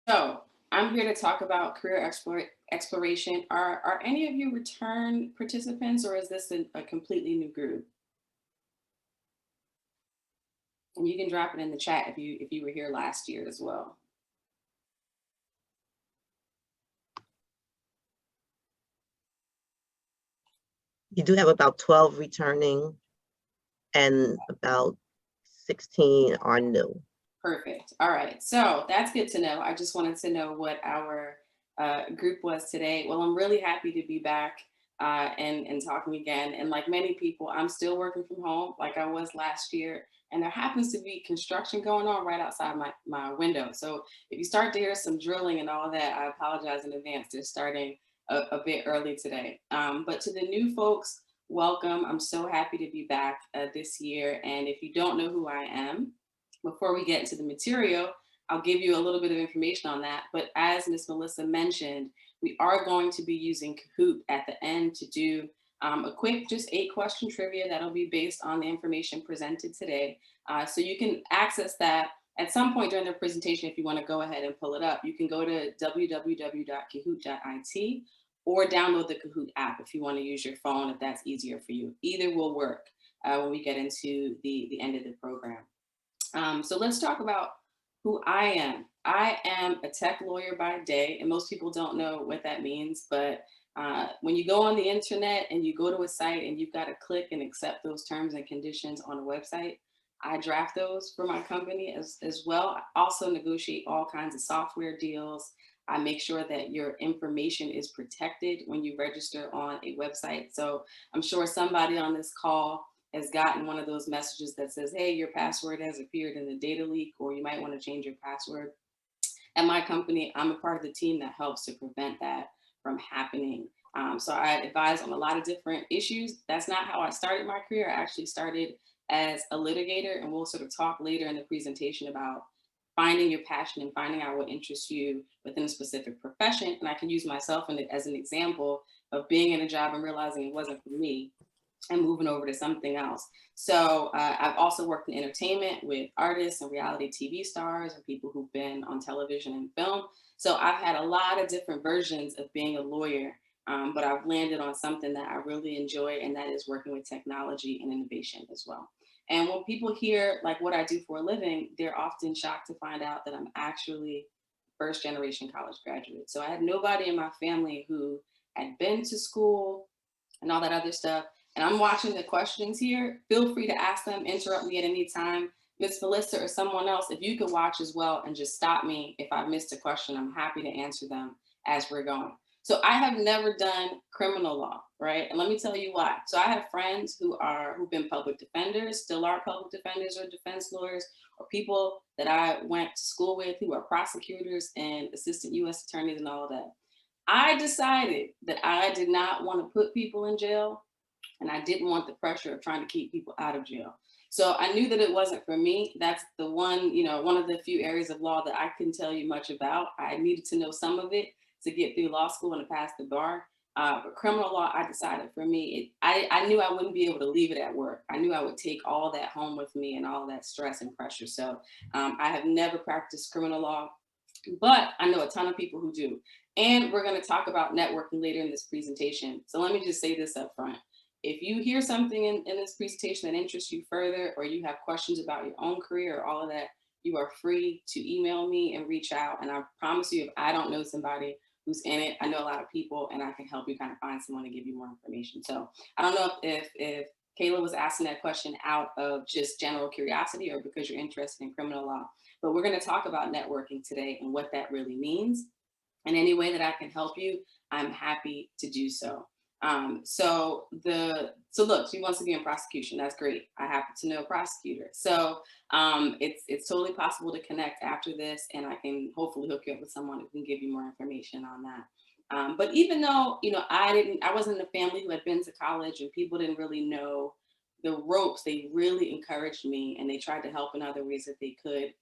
So I'm here to talk about exploration. Are any of you return participants, or is this a completely new group? And you can drop it in the chat if you were here last year as well. You do have about 12 returning and about 16 are new. Perfect. All right. So that's good to know. I just wanted to know what our group was today. Well, I'm really happy to be back and talking again. And like many people, I'm still working from home like I was last year. And there happens to be construction going on right outside my window. So if you start to hear some drilling and all that, I apologize in advance. They're starting a bit early today. But to the new folks, welcome. I'm so happy to be back this year. And if you don't know who I am, before we get into the material, I'll give you a little bit of information on that. But as Ms. Melissa mentioned, we are going to be using Kahoot at the end to do a quick, just 8-question trivia that'll be based on the information presented today. So you can access that at some point during the presentation. If you want to go ahead and pull it up, you can go to www.kahoot.it or download the Kahoot app if you want to use your phone, if that's easier for you. Either will work when we get into the end of the program. So let's talk about who I am. I am a tech lawyer by day, and most people don't know what that means. But when you go on the internet and you go to a site and you've got to click and accept those terms and conditions on a website, I draft those for my company as well. I also negotiate all kinds of software deals. I make sure that your information is protected when you register on a website. So I'm sure somebody on this call has gotten one of those messages that says, hey, your password has appeared in the data leak, or you might want to change your password. At my company, I'm a part of the team that helps to prevent that from happening. So I advise on a lot of different issues. That's not how I started my career. I actually started as a litigator, and we'll sort of talk later in the presentation about finding your passion and finding out what interests you within a specific profession. And I can use myself as an example of being in a job and realizing it wasn't for me and moving over to something else. So I've also worked in entertainment with artists and reality TV stars and people who've been on television and film. So I've had a lot of different versions of being a lawyer, but I've landed on something that I really enjoy, and that is working with technology and innovation as well. And when people hear like what I do for a living, they're often shocked to find out that I'm actually first generation college graduate. So I had nobody in my family who had been to school and all that other stuff. And I'm watching the questions here. Feel free to ask them, interrupt me at any time. Miss Melissa or someone else, if you could watch as well and just stop me if I missed a question, I'm happy to answer them as we're going. So I have never done criminal law, right? And let me tell you why. So I have friends who've been public defenders, still are public defenders or defense lawyers, or people that I went to school with who are prosecutors and assistant U.S. attorneys and all of that. I decided that I did not want to put people in jail, and I didn't want the pressure of trying to keep people out of jail. So I knew that it wasn't for me. That's the one, one of the few areas of law that I couldn't tell you much about. I needed to know some of it to get through law school and to pass the bar. But criminal law, I decided for me, I knew I wouldn't be able to leave it at work. I knew I would take all that home with me and all that stress and pressure. So I have never practiced criminal law, but I know a ton of people who do. And we're going to talk about networking later in this presentation. So let me just say this up front. If you hear something in this presentation that interests you further, or you have questions about your own career or all of that, you are free to email me and reach out. And I promise you, if I don't know somebody who's in it, I know a lot of people, and I can help you kind of find someone to give you more information. So I don't know if Kayla was asking that question out of just general curiosity or because you're interested in criminal law. But we're going to talk about networking today and what that really means. And any way that I can help you, I'm happy to do so. So look, she wants to be in prosecution. That's great. I happen to know a prosecutor. So it's totally possible to connect after this, and I can hopefully hook you up with someone who can give you more information on that. But even though, I wasn't in a family who had been to college and people didn't really know the ropes, they really encouraged me and they tried to help in other ways that they could.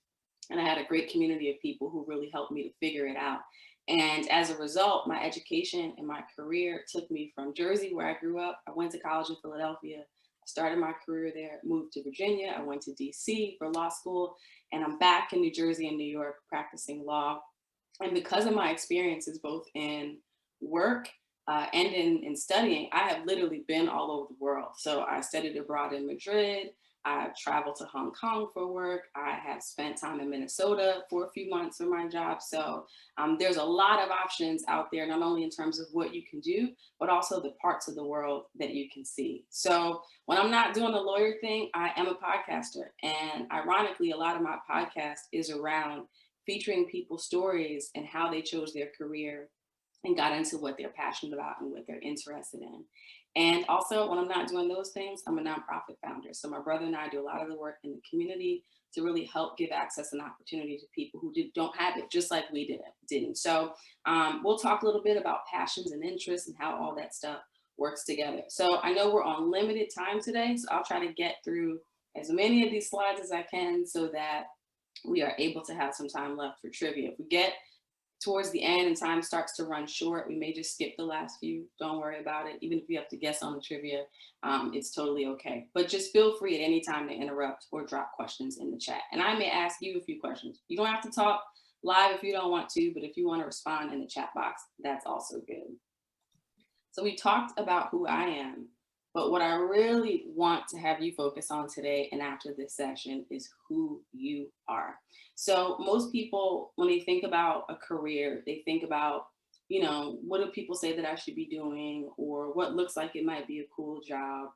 And I had a great community of people who really helped me to figure it out. And as a result, my education and my career took me from Jersey, where I grew up. I went to college in Philadelphia. I started my career there, moved to Virginia. I went to DC for law school, and I'm back in New Jersey and New York practicing law. And because of my experiences, both in work and in studying, I have literally been all over the world. So I studied abroad in Madrid. I've traveled to Hong Kong for work. I have spent time in Minnesota for a few months for my job. So there's a lot of options out there, not only in terms of what you can do, but also the parts of the world that you can see. So when I'm not doing the lawyer thing, I am a podcaster. And ironically, a lot of my podcast is around featuring people's stories and how they chose their career and got into what they're passionate about and what they're interested in. And also, when I'm not doing those things, I'm a nonprofit founder. So my brother and I do a lot of the work in the community to really help give access and opportunity to people who don't have it, just like we didn't. So we'll talk a little bit about passions and interests and how all that stuff works together. So I know we're on limited time today, so I'll try to get through as many of these slides as I can so that we are able to have some time left for trivia. If we get towards the end and time starts to run short, we may just skip the last few. Don't worry about it. Even if you have to guess on the trivia, it's totally okay. But just feel free at any time to interrupt or drop questions in the chat. And I may ask you a few questions. You don't have to talk live if you don't want to, but if you want to respond in the chat box, that's also good. So we talked about who I am, but what I really want to have you focus on today and after this session is who you are. So most people, when they think about a career, they think about, what do people say that I should be doing, or what looks like it might be a cool job,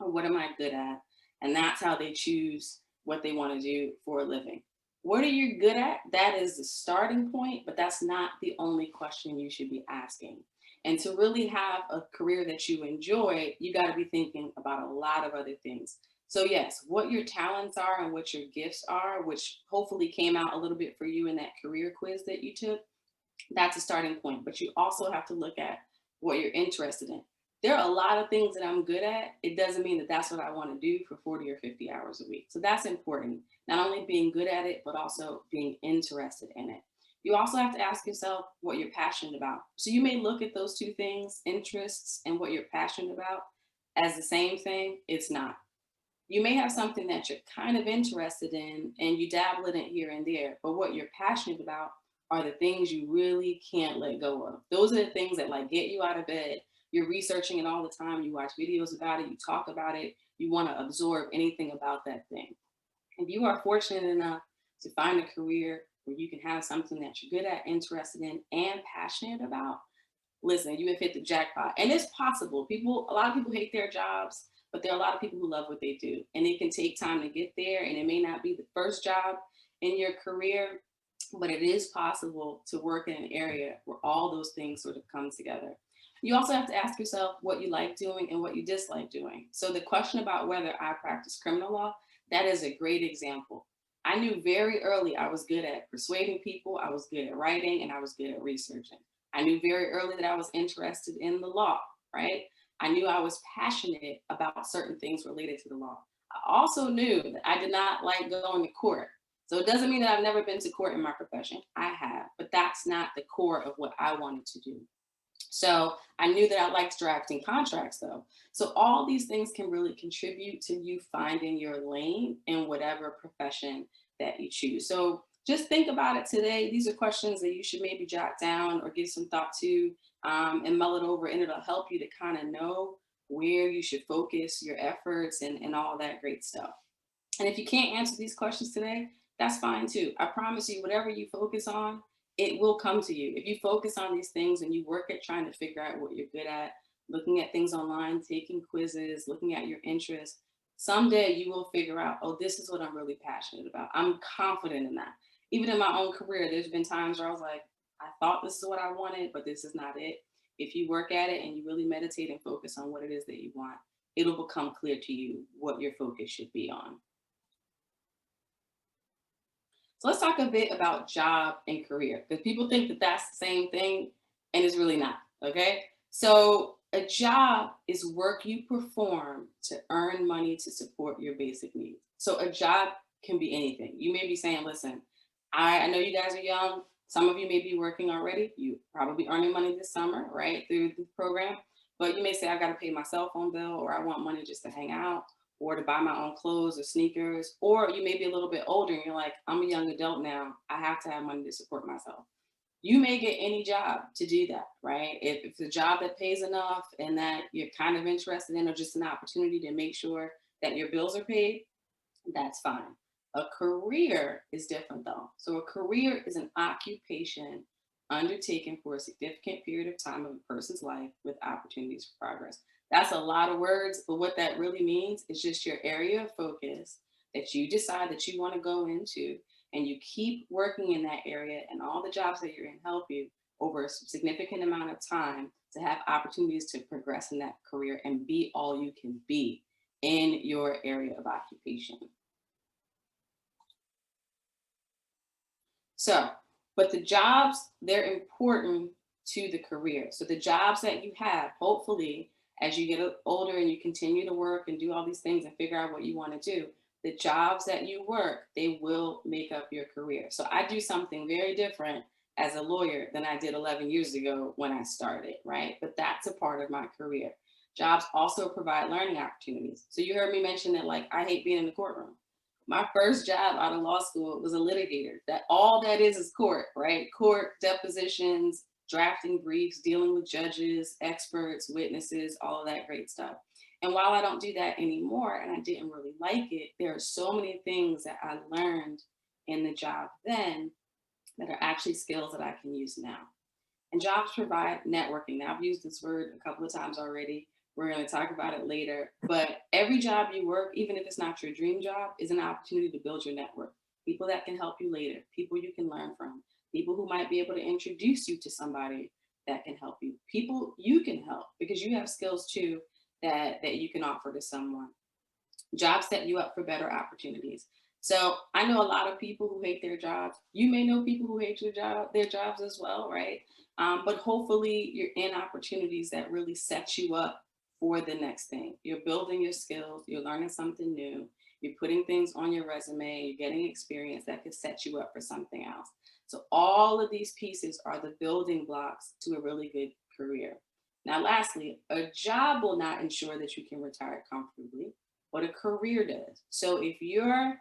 or what am I good at? And that's how they choose what they want to do for a living. What are you good at? That is the starting point, but that's not the only question you should be asking. And to really have a career that you enjoy, you got to be thinking about a lot of other things. So yes, what your talents are and what your gifts are, which hopefully came out a little bit for you in that career quiz that you took, that's a starting point. But you also have to look at what you're interested in. There are a lot of things that I'm good at. It doesn't mean that that's what I want to do for 40 or 50 hours a week. So that's important. Not only being good at it, but also being interested in it. You also have to ask yourself what you're passionate about. So you may look at those two things, interests and what you're passionate about, as the same thing. It's not. You may have something that you're kind of interested in and you dabble in it here and there, but what you're passionate about are the things you really can't let go of. Those are the things that like get you out of bed. You're researching it all the time. You watch videos about it. You talk about it. You want to absorb anything about that thing. If you are fortunate enough to find a career where you can have something that you're good at, interested in, and passionate about, listen, you have hit the jackpot. And it's possible. A lot of people hate their jobs, but there are a lot of people who love what they do. And it can take time to get there. And it may not be the first job in your career, but it is possible to work in an area where all those things sort of come together. You also have to ask yourself what you like doing and what you dislike doing. So the question about whether I practice criminal law, that is a great example. I knew very early I was good at persuading people, I was good at writing, and I was good at researching. I knew very early that I was interested in the law, right? I knew I was passionate about certain things related to the law. I also knew that I did not like going to court. So it doesn't mean that I've never been to court in my profession. I have, but that's not the core of what I wanted to do. So I knew that I liked drafting contracts though. So all these things can really contribute to you finding your lane in whatever profession that you choose. So just think about it today. These are questions that you should maybe jot down or give some thought to and mull it over, and it'll help you to kind of know where you should focus your efforts and all that great stuff. And if you can't answer these questions today, that's fine too. I promise you, whatever you focus on, it will come to you. If you focus on these things and you work at trying to figure out what you're good at, looking at things online, taking quizzes, looking at your interests, someday you will figure out, oh, this is what I'm really passionate about. I'm confident in that. Even in my own career, there's been times where I was like, I thought this is what I wanted, but this is not it. If you work at it and you really meditate and focus on what it is that you want, it'll become clear to you what your focus should be on. So let's talk a bit about job and career, because people think that that's the same thing and it's really not, okay? So a job is work you perform to earn money to support your basic needs. So a job can be anything. You may be saying, listen, I know you guys are young. Some of you may be working already. You probably earning money this summer, right, through the program. But you may say, I got to pay my cell phone bill, or I want money just to hang out, or to buy my own clothes or sneakers. Or you may be a little bit older and you're like, I'm a young adult now. I have to have money to support myself. You may get any job to do that, right? If it's a job that pays enough and that you're kind of interested in, or just an opportunity to make sure that your bills are paid, that's fine. A career is different though. So a career is an occupation undertaken for a significant period of time of a person's life with opportunities for progress. That's a lot of words, but what that really means is just your area of focus that you decide that you want to go into, and you keep working in that area, and all the jobs that you're in help you over a significant amount of time to have opportunities to progress in that career and be all you can be in your area of occupation. So, but the jobs, they're important to the career. So the jobs that you have, hopefully, as you get older and you continue to work and do all these things and figure out what you want to do, the jobs that you work, they will make up your career. So I do something very different as a lawyer than I did 11 years ago when I started, right? But that's a part of my career. Jobs also provide learning opportunities. So you heard me mention that, like, I hate being in the courtroom. My first job out of law school was a litigator. That all that is court, right? Court depositions, drafting briefs, dealing with judges, experts, witnesses, all of that great stuff. And while I don't do that anymore, and I didn't really like it, there are so many things that I learned in the job then that are actually skills that I can use now. And jobs provide networking. Now, I've used this word a couple of times already. We're going to talk about it later. But every job you work, even if it's not your dream job, is an opportunity to build your network. People that can help you later, people you can learn from, people who might be able to introduce you to somebody that can help you, people you can help because you have skills too that you can offer to someone. Jobs set you up for better opportunities. So I know a lot of people who hate their jobs. You may know people who hate their jobs as well, right? But hopefully you're in opportunities that really set you up for the next thing. You're building your skills, you're learning something new, you're putting things on your resume, you're getting experience that could set you up for something else. So all of these pieces are the building blocks to a really good career. Now, lastly, a job will not ensure that you can retire comfortably, but a career does. So if you're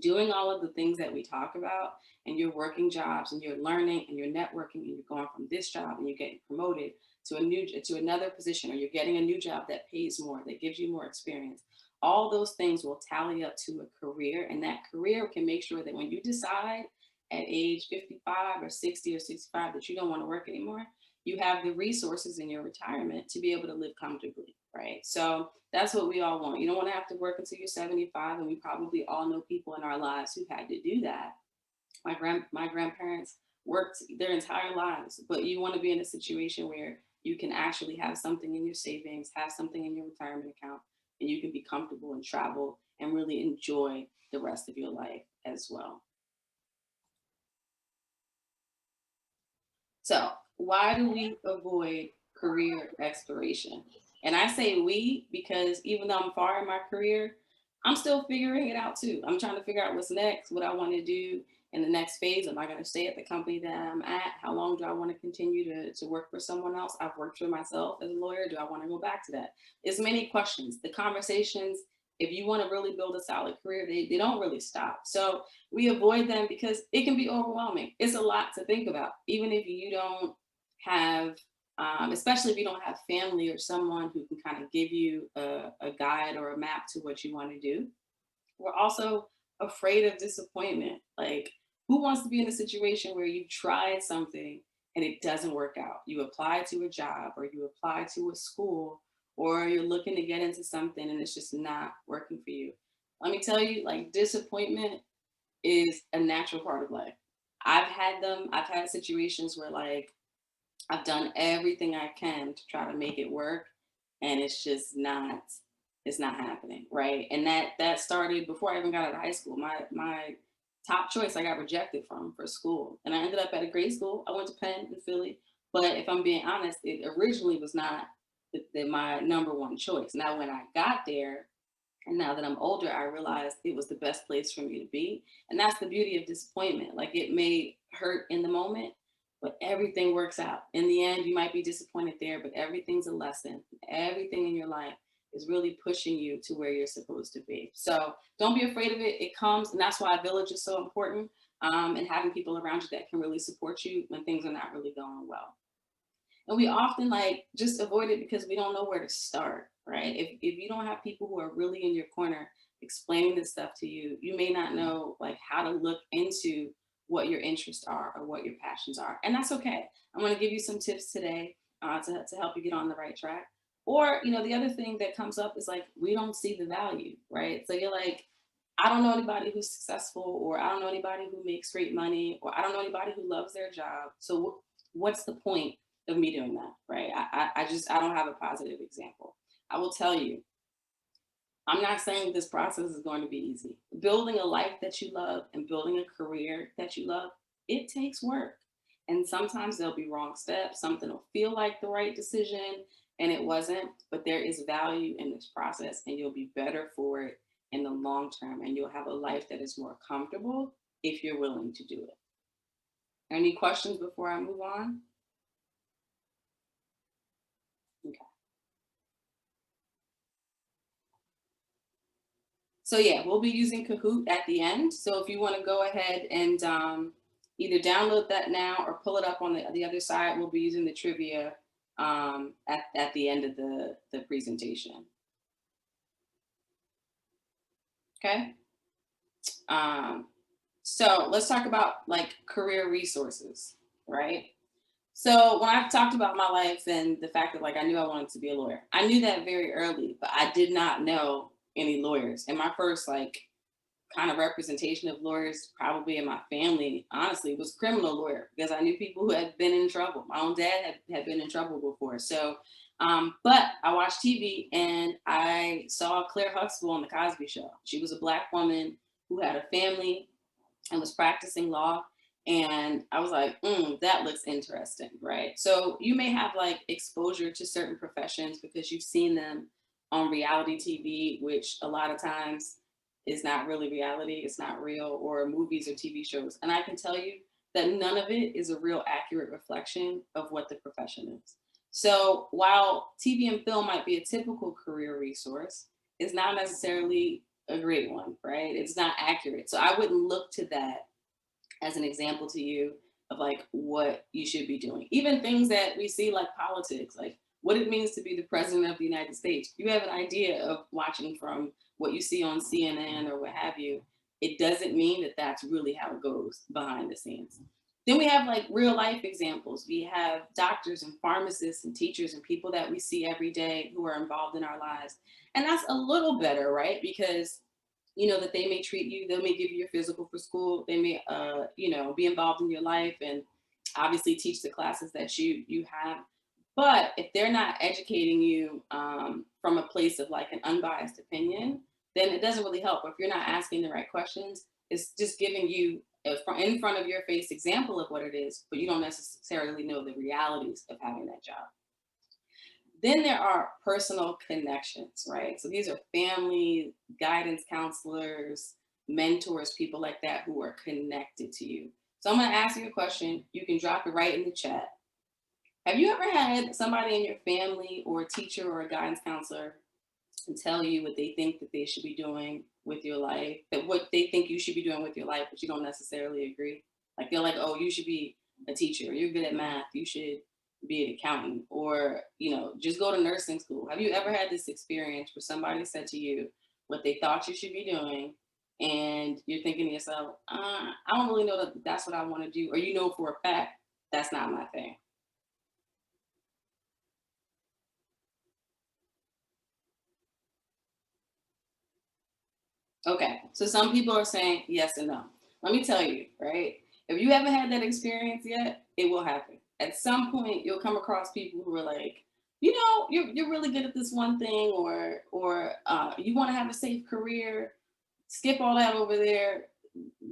doing all of the things that we talk about and you're working jobs and you're learning and you're networking and you're going from this job and you're getting promoted to another position, or you're getting a new job that pays more, that gives you more experience, all those things will tally up to a career, and that career can make sure that when you decide at age 55 or 60 or 65 that you don't want to work anymore, you have the resources in your retirement to be able to live comfortably, right? So that's what we all want. You don't want to have to work until you're 75, and we probably all know people in our lives who had to do that. My grandparents worked their entire lives, but you want to be in a situation where you can actually have something in your savings, have something in your retirement account, and you can be comfortable and travel and really enjoy the rest of your life as well. So why do we avoid career exploration? And I say we because even though I'm far in my career, I'm still figuring it out too. I'm trying to figure out what's next, what I want to do in the next phase. Am I going to stay at the company that I'm at? How long do I want to continue to work for someone else? I've worked for myself as a lawyer. Do I want to go back to that? There's many questions. The conversations, if you want to really build a solid career, they don't really stop. So we avoid them because it can be overwhelming. It's a lot to think about, even if you don't have, especially if you don't have family or someone who can kind of give you a guide or a map to what you want to do. We're also afraid of disappointment. Like, who wants to be in a situation where you tried something and it doesn't work out? You apply to a job or you apply to a school or you're looking to get into something and it's just not working for you. Let me tell you, like, disappointment is a natural part of life. I've had them. I've had situations where, like, I've done everything I can to try to make it work, and it's not happening, right? And that started before I even got out of high school. My top choice I got rejected from for school, and I ended up at a great school. I went to Penn in Philly, but if I'm being honest, it originally was not my number one choice. Now, when I got there, and now that I'm older, I realized it was the best place for me to be. And that's the beauty of disappointment. Like, it may hurt in the moment, but everything works out. In the end, you might be disappointed there, but everything's a lesson. Everything in your life is really pushing you to where you're supposed to be. So don't be afraid of it. It comes, and that's why Village is so important. and having people around you that can really support you when things are not really going well. And we often like just avoid it because we don't know where to start, right? If you don't have people who are really in your corner explaining this stuff to you, you may not know like how to look into what your interests are or what your passions are. And that's okay. I'm going to give you some tips today to help you get on the right track. Or, the other thing that comes up is like, we don't see the value, right? So you're like, I don't know anybody who's successful, or I don't know anybody who makes great money, or I don't know anybody who loves their job. So what's the point of me doing that, right? I don't have a positive example. I will tell you, I'm not saying this process is going to be easy. Building a life that you love and building a career that you love, it takes work. And sometimes there'll be wrong steps. Something will feel like the right decision and it wasn't, but there is value in this process and you'll be better for it in the long term. And you'll have a life that is more comfortable if you're willing to do it. Any questions before I move on? Okay. So yeah, we'll be using Kahoot at the end. So if you want to go ahead and either download that now or pull it up on the other side, we'll be using the trivia at the end of the presentation. Okay. So let's talk about like career resources, right? So when I've talked about my life and the fact that like I knew I wanted to be a lawyer, I knew that very early, but I did not know any lawyers. And my first like kind of representation of lawyers probably in my family, honestly, was criminal lawyer because I knew people who had been in trouble. My own dad had been in trouble before. So, but I watched TV and I saw Claire Huxtable on the Cosby Show. She was a Black woman who had a family and was practicing law. And I was like, that looks interesting, right? So you may have like exposure to certain professions because you've seen them on reality TV, which a lot of times is not really reality, it's not real, or movies or TV shows. And I can tell you that none of it is a real accurate reflection of what the profession is. So while TV and film might be a typical career resource, it's not necessarily a great one, right? It's not accurate. So I wouldn't look to that as an example to you of like what you should be doing. Even things that we see like politics, like what it means to be the president of the United States. You have an idea of watching from what you see on CNN or what have you. It doesn't mean that that's really how it goes behind the scenes. Then we have like real life examples. We have doctors and pharmacists and teachers and people that we see every day who are involved in our lives. And that's a little better, right? Because that they may treat you, they may give you your physical for school, they may be involved in your life and obviously teach the classes that you have. But if they're not educating you from a place of like an unbiased opinion, then it doesn't really help. Or if you're not asking the right questions, it's just giving you in front of your face example of what it is, but you don't necessarily know the realities of having that job. Then there are personal connections, right? So these are family, guidance counselors, mentors, people like that who are connected to you. So I'm going to ask you a question. You can drop it right in the chat. Have you ever had somebody in your family or a teacher or a guidance counselor tell you what they think that they should be doing with your life, that what they think you should be doing with your life, but you don't necessarily agree? Like they're like, oh, you should be a teacher. You're good at math. You should be an accountant, or just go to nursing school. Have you ever had this experience where somebody said to you what they thought you should be doing and you're thinking to yourself, I don't really know that that's what I want to do, or for a fact that's not my thing? Okay, so some people are saying yes and no. Let me tell you, right? If you haven't had that experience yet, it will happen. At some point, you'll come across people who are like, you're really good at this one thing, or you want to have a safe career, skip all that over there,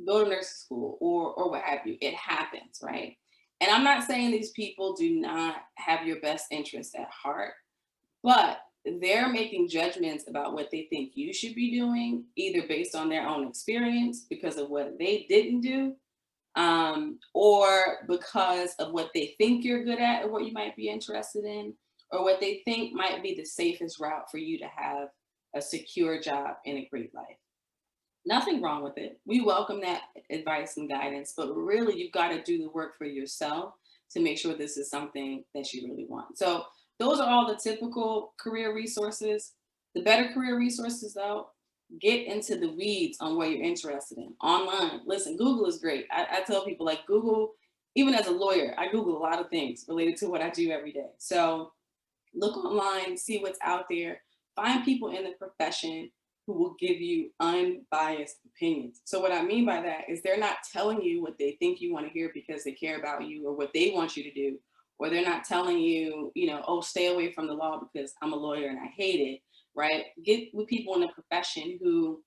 go to nursing school, or what have you. It happens, right? And I'm not saying these people do not have your best interest at heart, but they're making judgments about what they think you should be doing, either based on their own experience because of what they didn't do, or because of what they think you're good at or what you might be interested in, or what they think might be the safest route for you to have a secure job and a great life. Nothing wrong with it. We welcome that advice and guidance, but really you've got to do the work for yourself to make sure this is something that you really want. So those are all the typical career resources. The better career resources though, get into the weeds on what you're interested in online. Listen, Google is great. I tell people like Google, even as a lawyer, I Google a lot of things related to what I do every day. So look online, see what's out there, find people in the profession who will give you unbiased opinions. So what I mean by that is they're not telling you what they think you want to hear because they care about you or what they want you to do, or they're not telling you, oh, stay away from the law because I'm a lawyer and I hate it, right? Get with people in the profession who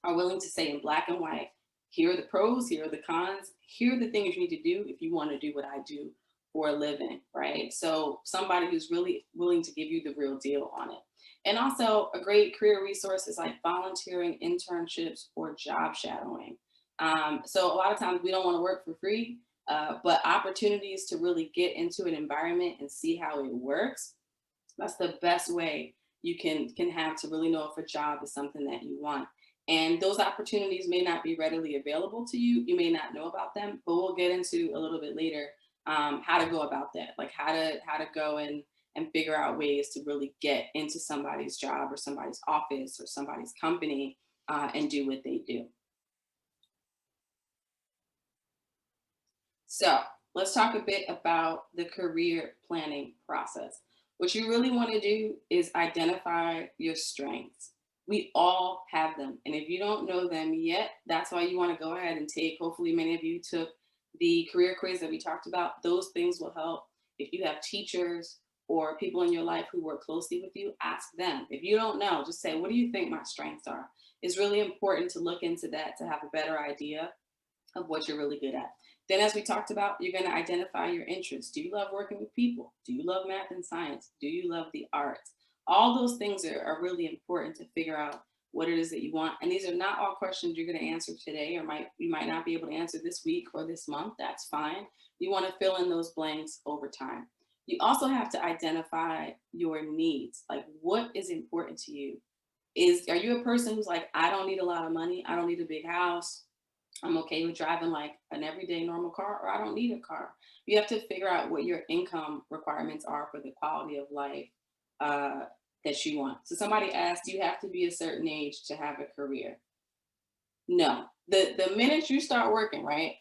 are willing to say in black and white, here are the pros, here are the cons, here are the things you need to do if you want to do what I do for a living, right? So somebody who's really willing to give you the real deal on it. And also a great career resource is like volunteering, internships, or job shadowing. So a lot of times we don't want to work for free, but opportunities to really get into an environment and see how it works, that's the best way you can have to really know if a job is something that you want. And those opportunities may not be readily available to you. You may not know about them, but we'll get into a little bit later how to go about that, like how to go and figure out ways to really get into somebody's job or somebody's office or somebody's company and do what they do. So let's talk a bit about the career planning process. What you really want to do is identify your strengths. We all have them. And if you don't know them yet, that's why you want to go ahead and take, hopefully, many of you took the career quiz that we talked about. Those things will help. If you have teachers or people in your life who work closely with you, ask them. If you don't know, just say, what do you think my strengths are? It's really important to look into that to have a better idea of what you're really good at. Then, as we talked about, you're going to identify your interests. Do you love working with people? Do you love math and science? Do you love the arts? All those things are really important to figure out what it is that you want. And these are not all questions you're going to answer today, or you might not be able to answer this week or this month. That's fine. You want to fill in those blanks over time. You also have to identify your needs. Like, what is important to you? Are you a person who's like, I don't need a lot of money, I don't need a big house, I'm okay with driving like an everyday normal car, or I don't need a car. You have to figure out what your income requirements are for the quality of life uh, that you want. So somebody asked, do you have to be a certain age to have a career? No. The minute you start working, right,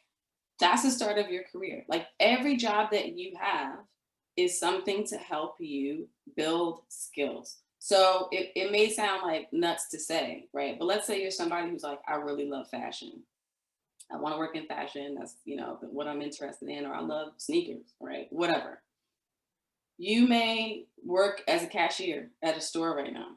that's the start of your career. Like every job that you have is something to help you build skills. So it may sound like nuts to say, right? But let's say you're somebody who's like, I really love fashion. I want to work in fashion. That's, what I'm interested in, or I love sneakers, right? Whatever. You may work as a cashier at a store right now.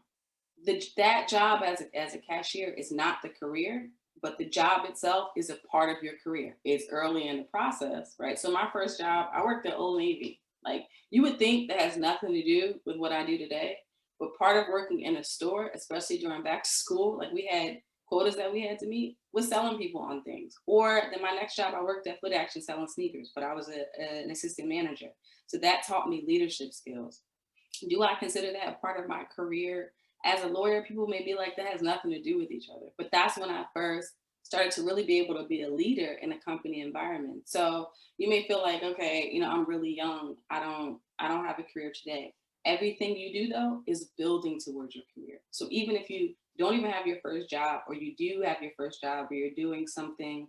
That job as a cashier is not the career, but the job itself is a part of your career. It's early in the process, right? So my first job, I worked at Old Navy. Like you would think that has nothing to do with what I do today, but part of working in a store, especially during back to school, like we had quotas that we had to meet, was selling people on things. Or then my next job, I worked at Foot Action selling sneakers, but I was an assistant manager. So that taught me leadership skills. Do I consider that a part of my career as a lawyer? People may be like, that has nothing to do with each other. But that's when I first started to really be able to be a leader in a company environment. So you may feel like, okay, I'm really young. I don't have a career today. Everything you do though is building towards your career. So even if you don't even have your first job, or you do have your first job, or you're doing something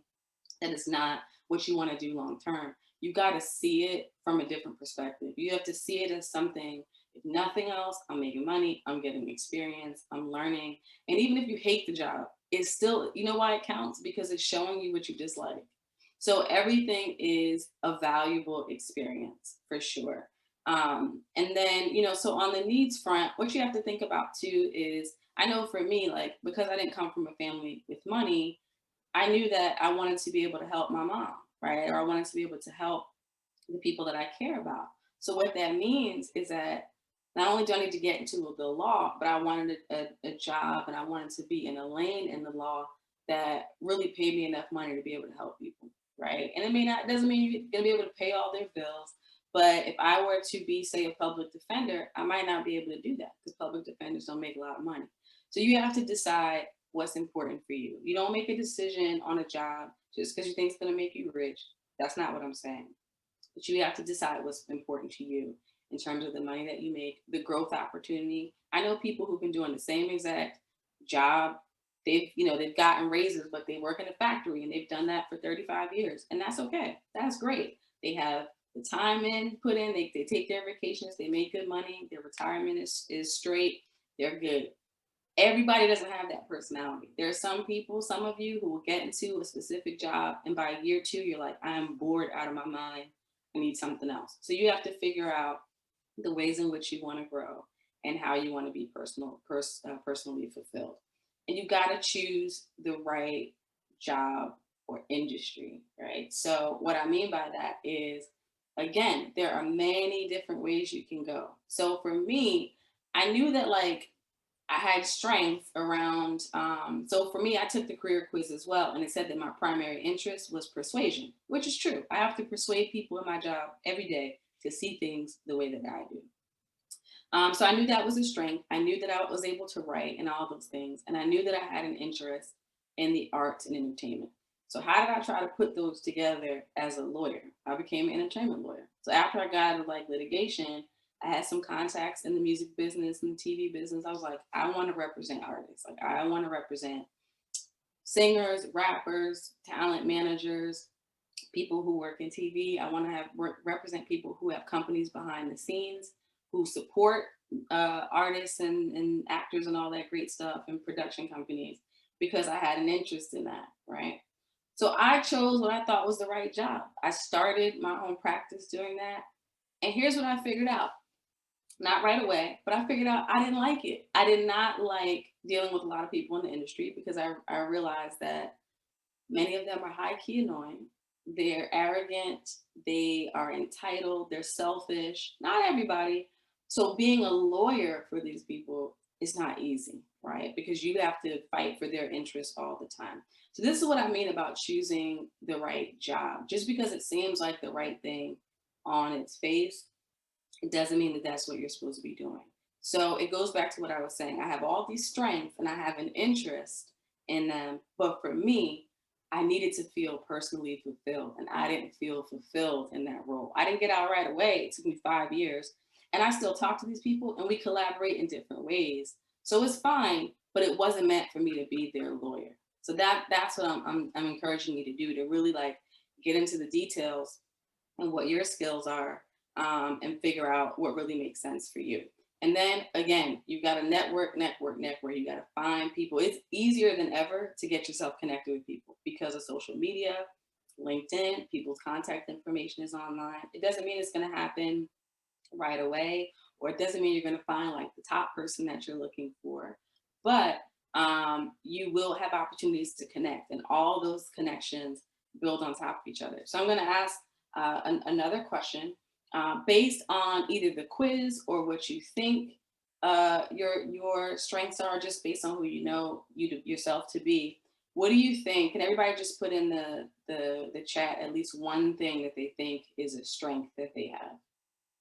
that is not what you want to do long term, you got to see it from a different perspective. You have to see it as something, if nothing else, I'm making money, I'm getting experience, I'm learning. And even if you hate the job, it's still, you know why it counts? Because it's showing you what you dislike. So everything is a valuable experience for sure. And then, so on the needs front, what you have to think about too is, I know for me, like, because I didn't come from a family with money, I knew that I wanted to be able to help my mom, right? Or I wanted to be able to help the people that I care about. So what that means is that not only do I need to get into the law, but I wanted a job, and I wanted to be in a lane in the law that really paid me enough money to be able to help people, right? And it doesn't mean you're gonna be able to pay all their bills, but if I were to be, say, a public defender, I might not be able to do that because public defenders don't make a lot of money. So you have to decide, what's important for you. You don't make a decision on a job just because you think it's going to make you rich. That's not what I'm saying. But you have to decide what's important to you in terms of the money that you make, the growth opportunity. I know people who've been doing the same exact job. They've gotten raises, but they work in a factory and they've done that for 35 years. And that's okay. That's great. They have the time put in, they take their vacations, they make good money, their retirement is straight, they're good. Everybody doesn't have that personality. There are some people, some of you who will get into a specific job and by year 2, you're like, I'm bored out of my mind. I need something else. So you have to figure out the ways in which you want to grow and how you want to be personally fulfilled. And you got to choose the right job or industry, right? So what I mean by that is, again, there are many different ways you can go. So for me, I knew that like I had strength around, so for me, I took the career quiz as well. And it said that my primary interest was persuasion, which is true. I have to persuade people in my job every day to see things the way that I do. So I knew that was a strength. I knew that I was able to write and all those things. And I knew that I had an interest in the arts and entertainment. So how did I try to put those together as a lawyer? I became an entertainment lawyer. So after I got into like litigation, I had some contacts in the music business and the TV business. I was like, I want to represent artists. Like I want to represent singers, rappers, talent managers, people who work in TV. I want to represent people who have companies behind the scenes, who support artists and actors and all that great stuff and production companies, because I had an interest in that, right? So I chose what I thought was the right job. I started my own practice doing that. And here's what I figured out. Not right away, but I figured out I didn't like it. I did not like dealing with a lot of people in the industry because I realized that many of them are high key annoying. They're arrogant. They are entitled. They're selfish. Not everybody. So being a lawyer for these people is not easy, right? Because you have to fight for their interests all the time. So this is what I mean about choosing the right job. Just because it seems like the right thing on its face, it doesn't mean that that's what you're supposed to be doing. So it goes back to what I was saying. I have all these strengths and I have an interest in them. But for me, I needed to feel personally fulfilled, and I didn't feel fulfilled in that role. I didn't get out right away. It took me 5 years, and I still talk to these people and we collaborate in different ways. So it's fine, but it wasn't meant for me to be their lawyer. So that's what I'm encouraging you to do, to really like get into the details and what your skills are, and figure out what really makes sense for you. And then again, you got to network. You got to find people. It's easier than ever to get yourself connected with people because of social media, LinkedIn. People's contact information is online. It doesn't mean it's going to happen right away, or it doesn't mean you're going to find like the top person that you're looking for, but you will have opportunities to connect, and all those connections build on top of each other. So I'm going to ask another question. Based on either the quiz or what you think your strengths are, just based on who you know yourself to be, what do you think? Can everybody just put in the chat at least one thing that they think is a strength that they have?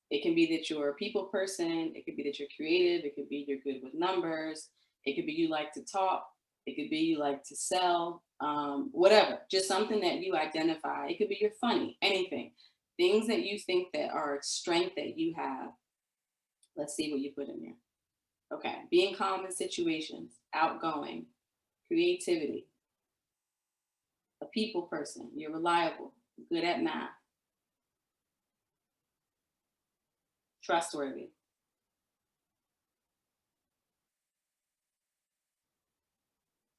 It can be that you're a people person. It could be that you're creative. It could be you're good with numbers. It could be you like to talk. It could be you like to sell, whatever, just something that you identify. It could be you're funny, anything. Things that you think that are a strength that you have. Let's see what you put in there. Okay, being calm in situations, outgoing, creativity, a people person, you're reliable, good at math, trustworthy,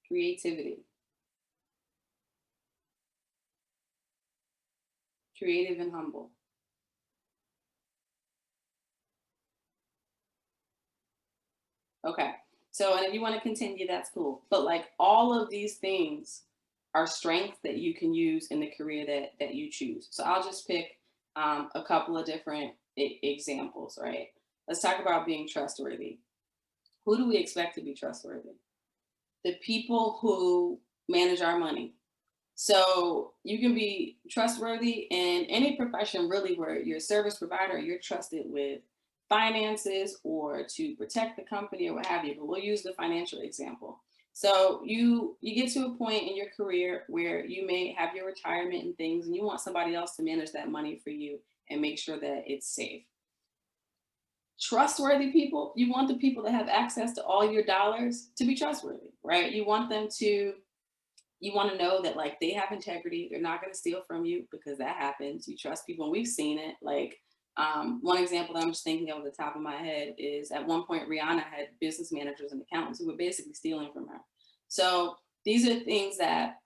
creativity, creative and humble. Okay, so and if you want to continue, that's cool. But like all of these things are strengths that you can use in the career that you choose. So I'll just pick a couple of different examples, right? Let's talk about being trustworthy. Who do we expect to be trustworthy? The people who manage our money. So you can be trustworthy in any profession, really, where you're a service provider, you're trusted with finances or to protect the company or what have you. But we'll use the financial example. So you get to a point in your career where you may have your retirement and things, and you want somebody else to manage that money for you and make sure that it's safe. Trustworthy people, you want the people that have access to all your dollars to be trustworthy, right? You want them to, you want to know that like they have integrity, they're not going to steal from you, because that happens. You trust people, and we've seen it. Like one example that I'm just thinking of at the top of my head is at one point Rihanna had business managers and accountants who were basically stealing from her. So these are things that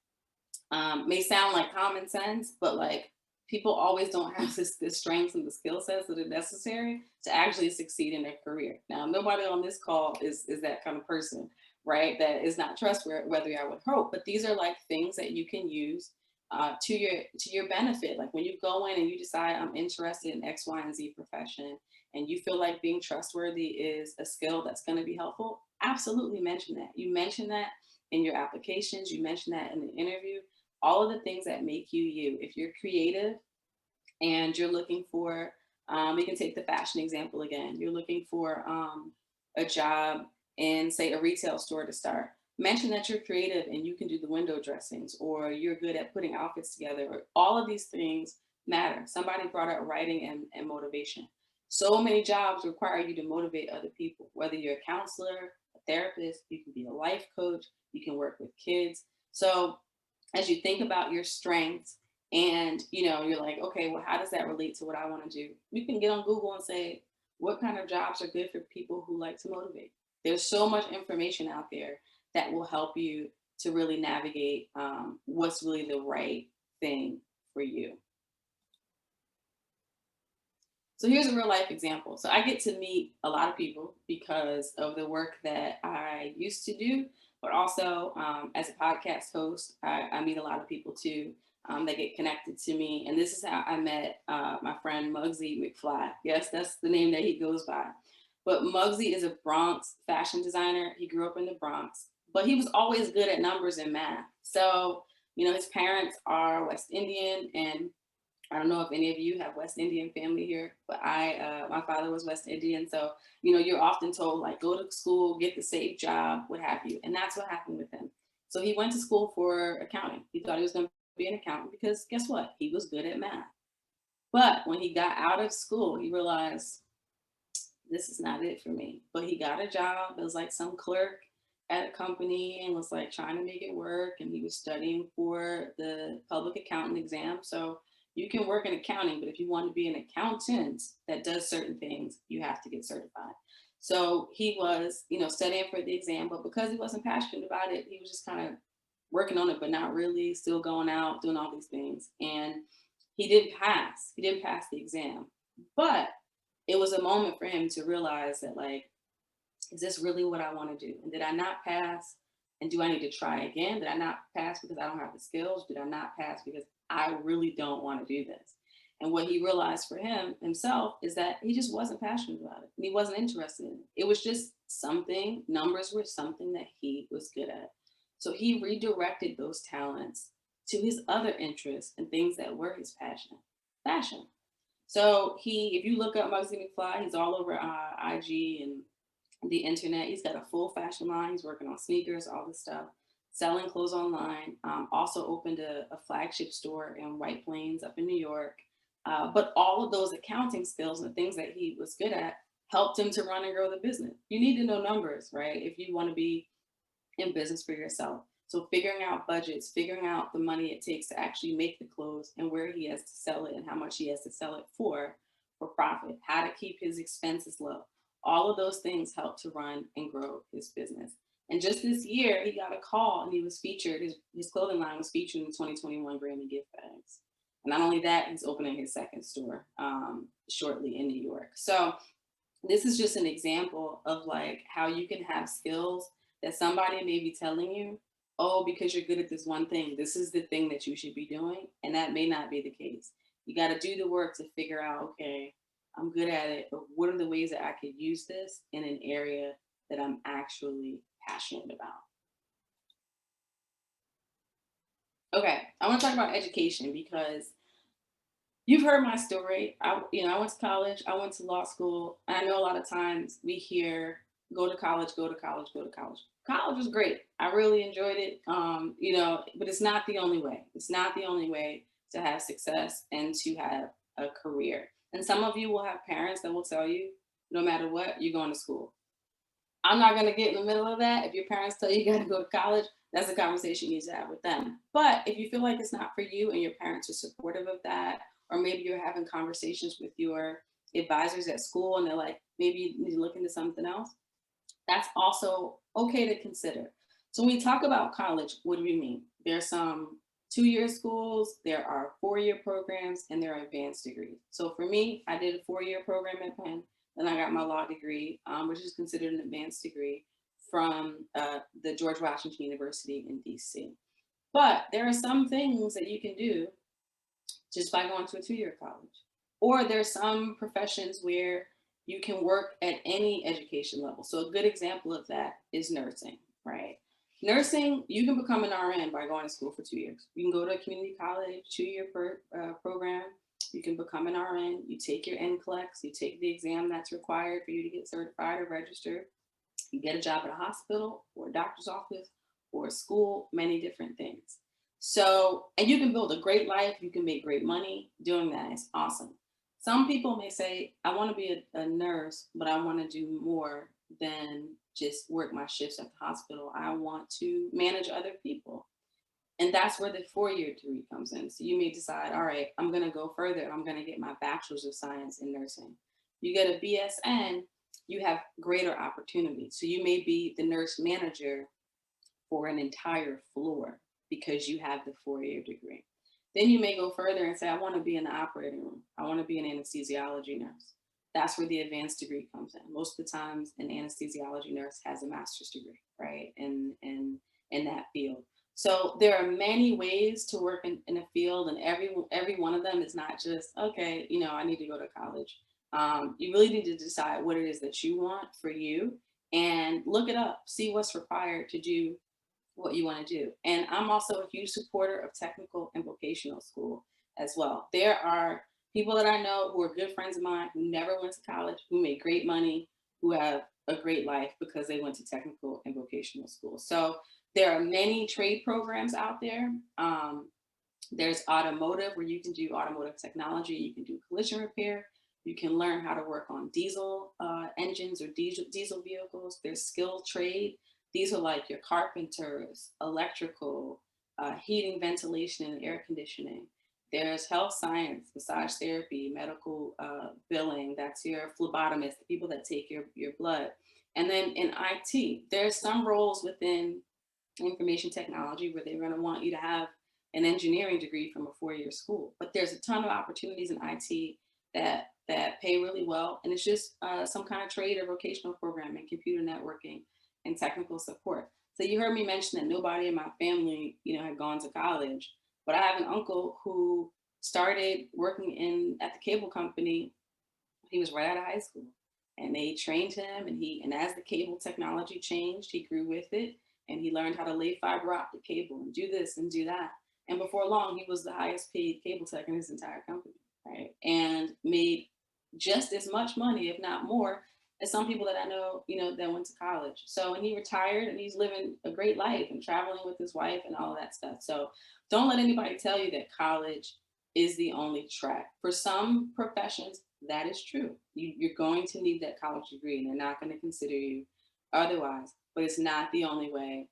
may sound like common sense, but like people always don't have the strengths and the skill sets that are necessary to actually succeed in their career. Now, nobody on this call is that kind of person, right? That is not trustworthy, I would hope. But these are like things that you can use to your benefit. Like when you go in and you decide I'm interested in X, Y, and Z profession, and you feel like being trustworthy is a skill that's going to be helpful, absolutely mention that. You mention that in your applications, you mention that in the interview, all of the things that make you you. If you're creative and you're looking for, we can take the fashion example again. You're looking for a job in, say, a retail store to start. Mention that you're creative and you can do the window dressings, or you're good at putting outfits together. Or all of these things matter. Somebody brought up writing and motivation. So many jobs require you to motivate other people, whether you're a counselor, a therapist, you can be a life coach, you can work with kids. So as you think about your strengths and you're like, okay, well, how does that relate to what I want to do? You can get on Google and say, what kind of jobs are good for people who like to motivate? There's so much information out there that will help you to really navigate what's really the right thing for you. So here's a real life example. So I get to meet a lot of people because of the work that I used to do, but also as a podcast host, I meet a lot of people too that get connected to me. And this is how I met my friend Muggsy McFly. Yes, that's the name that he goes by. But Muggsy is a Bronx fashion designer. He grew up in the Bronx, but he was always good at numbers and math. So, his parents are West Indian, and I don't know if any of you have West Indian family here, but my father was West Indian. So, you're often told like, go to school, get the safe job, what have you. And that's what happened with him. So he went to school for accounting. He thought he was going to be an accountant because guess what? He was good at math. But when he got out of school, he realized this is not it for me. But he got a job as like some clerk at a company and was like trying to make it work. And he was studying for the public accountant exam. So you can work in accounting, but if you want to be an accountant that does certain things, you have to get certified. So he was, studying for the exam, but because he wasn't passionate about it, he was just kind of working on it, but not really, still going out, doing all these things. And he didn't pass. He didn't pass the exam. But it was a moment for him to realize that, like, is this really what I want to do? And did I not pass? And do I need to try again? Did I not pass because I don't have the skills? Did I not pass because I really don't want to do this? And what he realized for himself is that he just wasn't passionate about it. And he wasn't interested in it. It was just something, numbers were something that he was good at. So he redirected those talents to his other interests and things that were his passion, fashion. So if you look up Muggsy McFly, he's all over IG and the internet. He's got a full fashion line. He's working on sneakers, all this stuff, selling clothes online. Also opened a flagship store in White Plains up in New York. But all of those accounting skills and the things that he was good at helped him to run and grow the business. You need to know numbers, right? If you want to be in business for yourself. So figuring out budgets, figuring out the money it takes to actually make the clothes and where he has to sell it and how much he has to sell it for profit, how to keep his expenses low. All of those things help to run and grow his business. And just this year, he got a call and he was featured, his clothing line was featured in the 2021 Grammy gift bags. And not only that, he's opening his second store shortly in New York. So this is just an example of like how you can have skills that somebody may be telling you, oh, because you're good at this one thing, this is the thing that you should be doing. And that may not be the case. You got to do the work to figure out, okay, I'm good at it, but what are the ways that I could use this in an area that I'm actually passionate about? Okay, I want to talk about education because you've heard my story. I went to college, I went to law school, and I know a lot of times we hear, go to college, go to college, go to college. college was great. I really enjoyed it. You know, but it's not the only way. It's not the only way to have success and to have a career. And some of you will have parents that will tell you, no matter what, you're going to school. I'm not going to get in the middle of that. If your parents tell you you got to go to college, that's a conversation you need to have with them. But if you feel like it's not for you and your parents are supportive of that, or maybe you're having conversations with your advisors at school and they're like, maybe you need to look into something else, that's also okay to consider. So when we talk about college, what do we mean? There's some 2-year schools, there are 4-year programs, and there are advanced degrees. So for me, I did a 4-year program at Penn, then I got my law degree, which is considered an advanced degree from the George Washington University in DC. But there are some things that you can do just by going to a 2-year college. Or there's some professions where you can work at any education level. So a good example of that is nursing, right? Nursing, you can become an RN by going to school for 2 years. You can go to a community college, 2-year program. You can become an RN. You take your NCLEX. You take the exam that's required for you to get certified or registered. You get a job at a hospital or a doctor's office or a school, many different things. So, and you can build a great life. You can make great money doing that. It's awesome. Some people may say, I want to be a nurse, but I want to do more than just work my shifts at the hospital. I want to manage other people. And that's where the 4-year degree comes in. So you may decide, all right, I'm going to go further. I'm going to get my bachelor's of science in nursing. You get a BSN, you have greater opportunities. So you may be the nurse manager for an entire floor because you have the 4-year degree. Then you may go further and say, I want to be in the operating room. I want to be an anesthesiology nurse. That's where the advanced degree comes in. Most of the times, an anesthesiology nurse has a master's degree, right, in that field. So there are many ways to work in a field, and every one of them is not just, okay, you know, I need to go to college. You really need to decide what it is that you want for you and look it up, see what's required to do what you want to do. And I'm also a huge supporter of technical and vocational school as well. There are people that I know who are good friends of mine who never went to college, who made great money, who have a great life because they went to technical and vocational school. So there are many trade programs out there. There's automotive, where you can do automotive technology, you can do collision repair, you can learn how to work on diesel engines or diesel vehicles. There's skilled trade. These are like your carpenters, electrical, heating, ventilation, and air conditioning. There's health science, massage therapy, medical billing. That's your phlebotomist, the people that take your blood. And then in IT, there's some roles within information technology where they're going to want you to have an engineering degree from a 4-year school. But there's a ton of opportunities in IT that pay really well. And it's just some kind of trade or vocational programming, computer networking, and technical support. So you heard me mention that nobody in my family, you know, had gone to college, but I have an uncle who started working at the cable company. He was right out of high school, and they trained him, and as the cable technology changed, he grew with it, and he learned how to lay fiber optic cable and do this and do that. And before long, he was the highest paid cable tech in his entire company, right? And made just as much money, if not more, as some people that I know, you know, that went to college. So, and he retired and he's living a great life and traveling with his wife and all of that stuff. So don't let anybody tell you that college is the only track. For some professions, that is true. You're going to need that college degree and they're not going to consider you otherwise, but it's not the only way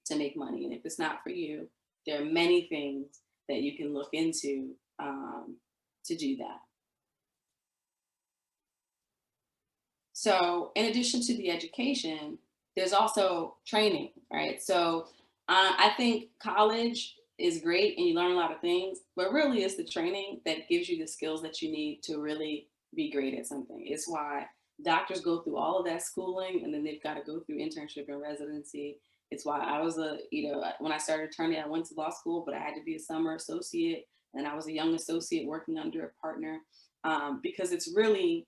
to make money. And if it's not for you, there are many things that you can look into to do that. So in addition to the education, there's also training, right? So I think college is great and you learn a lot of things, but really it's the training that gives you the skills that you need to really be great at something. It's why doctors go through all of that schooling and then they've got to go through internship and residency. It's why I was when I started attorney, I went to law school, but I had to be a summer associate, and I was a young associate working under a partner, because it's really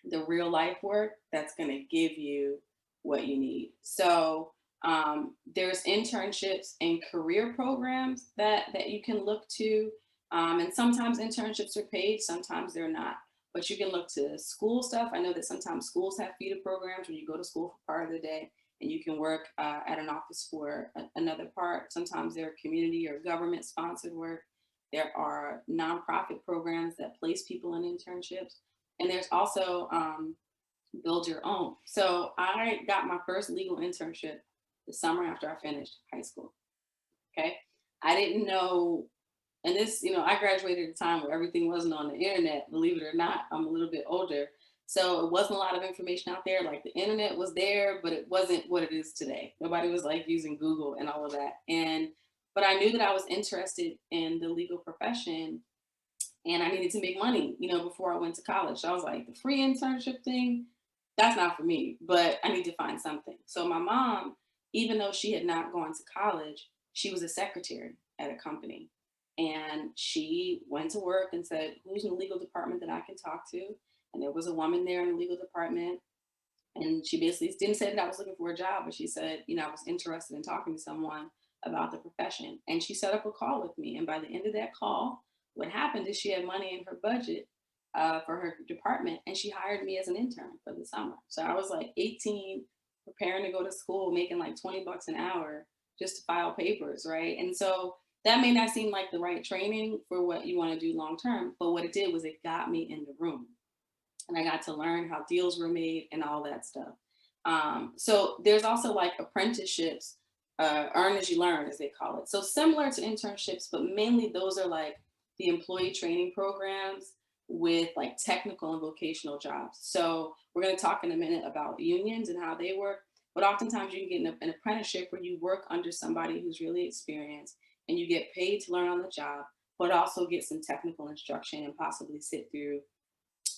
the real life work that's going to give you what you need. So there's internships and career programs that you can look to. And sometimes internships are paid, sometimes they're not. But you can look to school stuff. I know that sometimes schools have feeder programs where you go to school for part of the day and you can work at an office for another part. Sometimes there are community or government sponsored work. There are nonprofit programs that place people in internships. And there's also build your own. So I got my first legal internship the summer after I finished high school. Okay. I didn't know, and this, I graduated at a time where everything wasn't on the internet, believe it or not. I'm a little bit older. So it wasn't a lot of information out there. Like the internet was there, but it wasn't what it is today. Nobody was like using Google and all of that. But I knew that I was interested in the legal profession and I needed to make money, before I went to college. So I was like, the free internship thing, that's not for me, but I need to find something. So my mom, even though she had not gone to college, she was a secretary at a company. And she went to work and said, who's in the legal department that I can talk to? And there was a woman there in the legal department. And she basically didn't say that I was looking for a job, but she said, I was interested in talking to someone about the profession. And she set up a call with me. And by the end of that call, what happened is she had money in her budget for her department, and she hired me as an intern for the summer. So I was like 18, preparing to go to school, making like 20 bucks an hour just to file papers, right? And so that may not seem like the right training for what you want to do long term, but what it did was it got me in the room. And I got to learn how deals were made and all that stuff. So there's also like apprenticeships, earn as you learn, as they call it. So similar to internships, but mainly those are like the employee training programs with like technical and vocational jobs. So we're going to talk in a minute about unions and how they work, but oftentimes you can get an apprenticeship where you work under somebody who's really experienced and you get paid to learn on the job, but also get some technical instruction and possibly sit through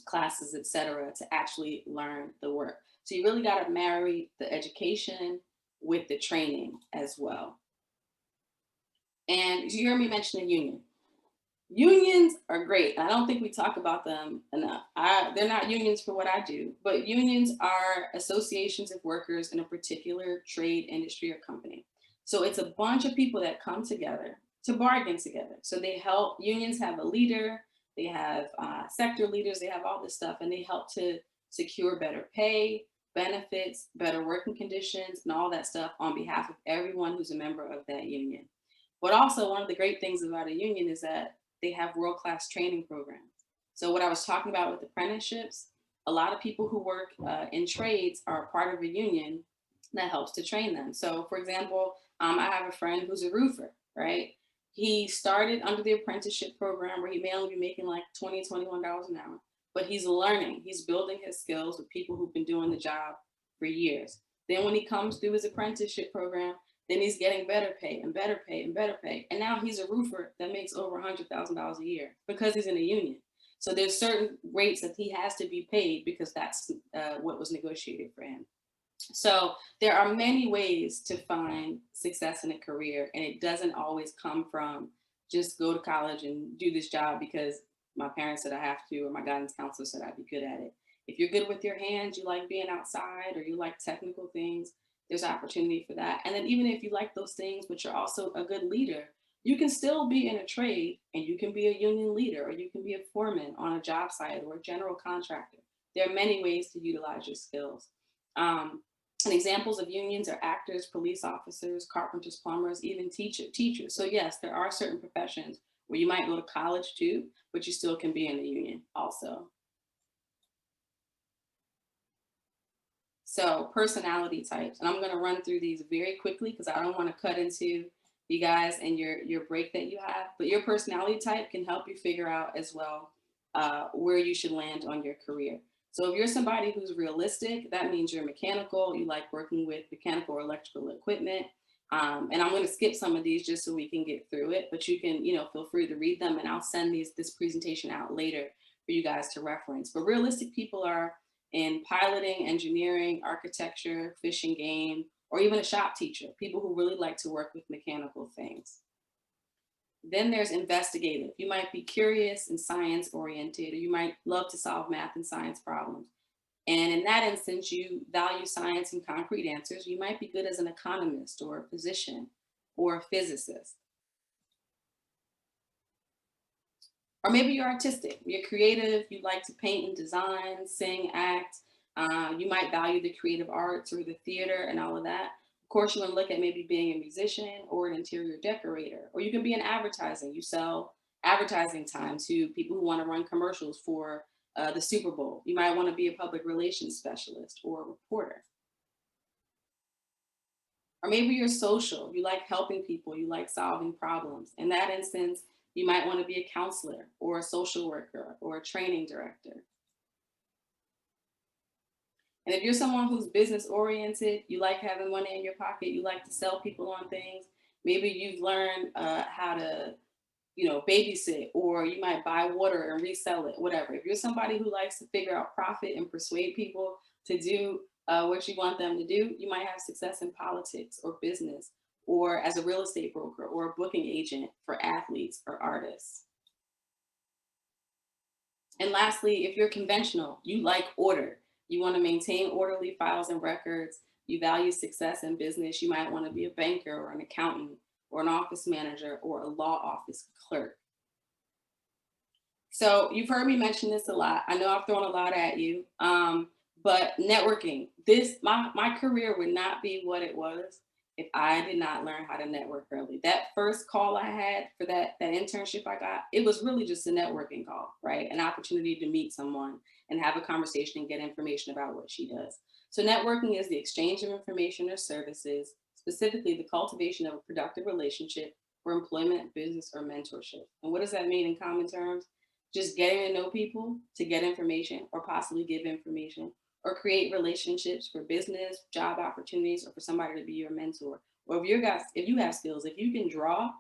classes, etc., to actually learn the work. So you really got to marry the education with the training as well. And you hear me mention a union. Unions are great. I don't think we talk about them enough. They're not unions for what I do, but unions are associations of workers in a particular trade, industry, or company. So it's a bunch of people that come together to bargain together. So they help, unions have a leader, they have sector leaders, they have all this stuff, and they help to secure better pay, benefits, better working conditions, and all that stuff on behalf of everyone who's a member of that union. But also, one of the great things about a union is that they have world-class training programs. So what I was talking about with apprenticeships, a lot of people who work in trades are part of a union that helps to train them. So for example, I have a friend who's a roofer, right? He started under the apprenticeship program where he may only be making like $20, $21 an hour, but he's learning, he's building his skills with people who've been doing the job for years. Then when he comes through his apprenticeship program, then he's getting better pay and better pay and better pay. And now he's a roofer that makes over $100,000 a year because he's in a union. So there's certain rates that he has to be paid because that's what was negotiated for him. So there are many ways to find success in a career, and it doesn't always come from just go to college and do this job because my parents said I have to, or my guidance counselor said I'd be good at it. If you're good with your hands, you like being outside, or you like technical things, there's opportunity for that. And then even if you like those things, but you're also a good leader, you can still be in a trade and you can be a union leader, or you can be a foreman on a job site or a general contractor. There are many ways to utilize your skills. And examples of unions are actors, police officers, carpenters, plumbers, even teachers. So yes, there are certain professions where you might go to college too, but you still can be in a union also. So personality types, and I'm going to run through these very quickly because I don't want to cut into you guys and your break that you have, but your personality type can help you figure out as well where you should land on your career. So if you're somebody who's realistic, that means you're mechanical, you like working with mechanical or electrical equipment. And I'm going to skip some of these just so we can get through it, but you can, feel free to read them, and I'll send this presentation out later for you guys to reference. But realistic people are in piloting, engineering, architecture, fish and game, or even a shop teacher, people who really like to work with mechanical things. Then there's investigative. You might be curious and science oriented, or you might love to solve math and science problems. And in that instance, you value science and concrete answers. You might be good as an economist or a physician or a physicist. Or maybe you're artistic, you're creative, you like to paint and design, sing, act. You might value the creative arts or the theater and all of that. Of course, you want to look at maybe being a musician or an interior decorator, or you can be in advertising. You sell advertising time to people who want to run commercials for the Super Bowl. You might want to be a public relations specialist or a reporter. Or maybe you're social, you like helping people, you like solving problems. In that instance, you might want to be a counselor or a social worker or a training director. And if you're someone who's business oriented, you like having money in your pocket, you like to sell people on things, maybe you've learned how to, babysit, or you might buy water and resell it, whatever. If you're somebody who likes to figure out profit and persuade people to do what you want them to do, you might have success in politics or business, or as a real estate broker or a booking agent for athletes or artists. And lastly, if you're conventional, you like order. You want to maintain orderly files and records. You value success in business. You might want to be a banker or an accountant or an office manager or a law office clerk. So you've heard me mention this a lot. I know I've thrown a lot at you, but networking, my career would not be what it was if I did not learn how to network early. That first call I had for that internship I got, it was really just a networking call, right? An opportunity to meet someone and have a conversation and get information about what she does. So networking is the exchange of information or services, specifically the cultivation of a productive relationship for employment, business, or mentorship. And what does that mean in common terms? Just getting to know people to get information or possibly give information, or create relationships for business, job opportunities, or for somebody to be your mentor. Or if you have skills, if you can draw,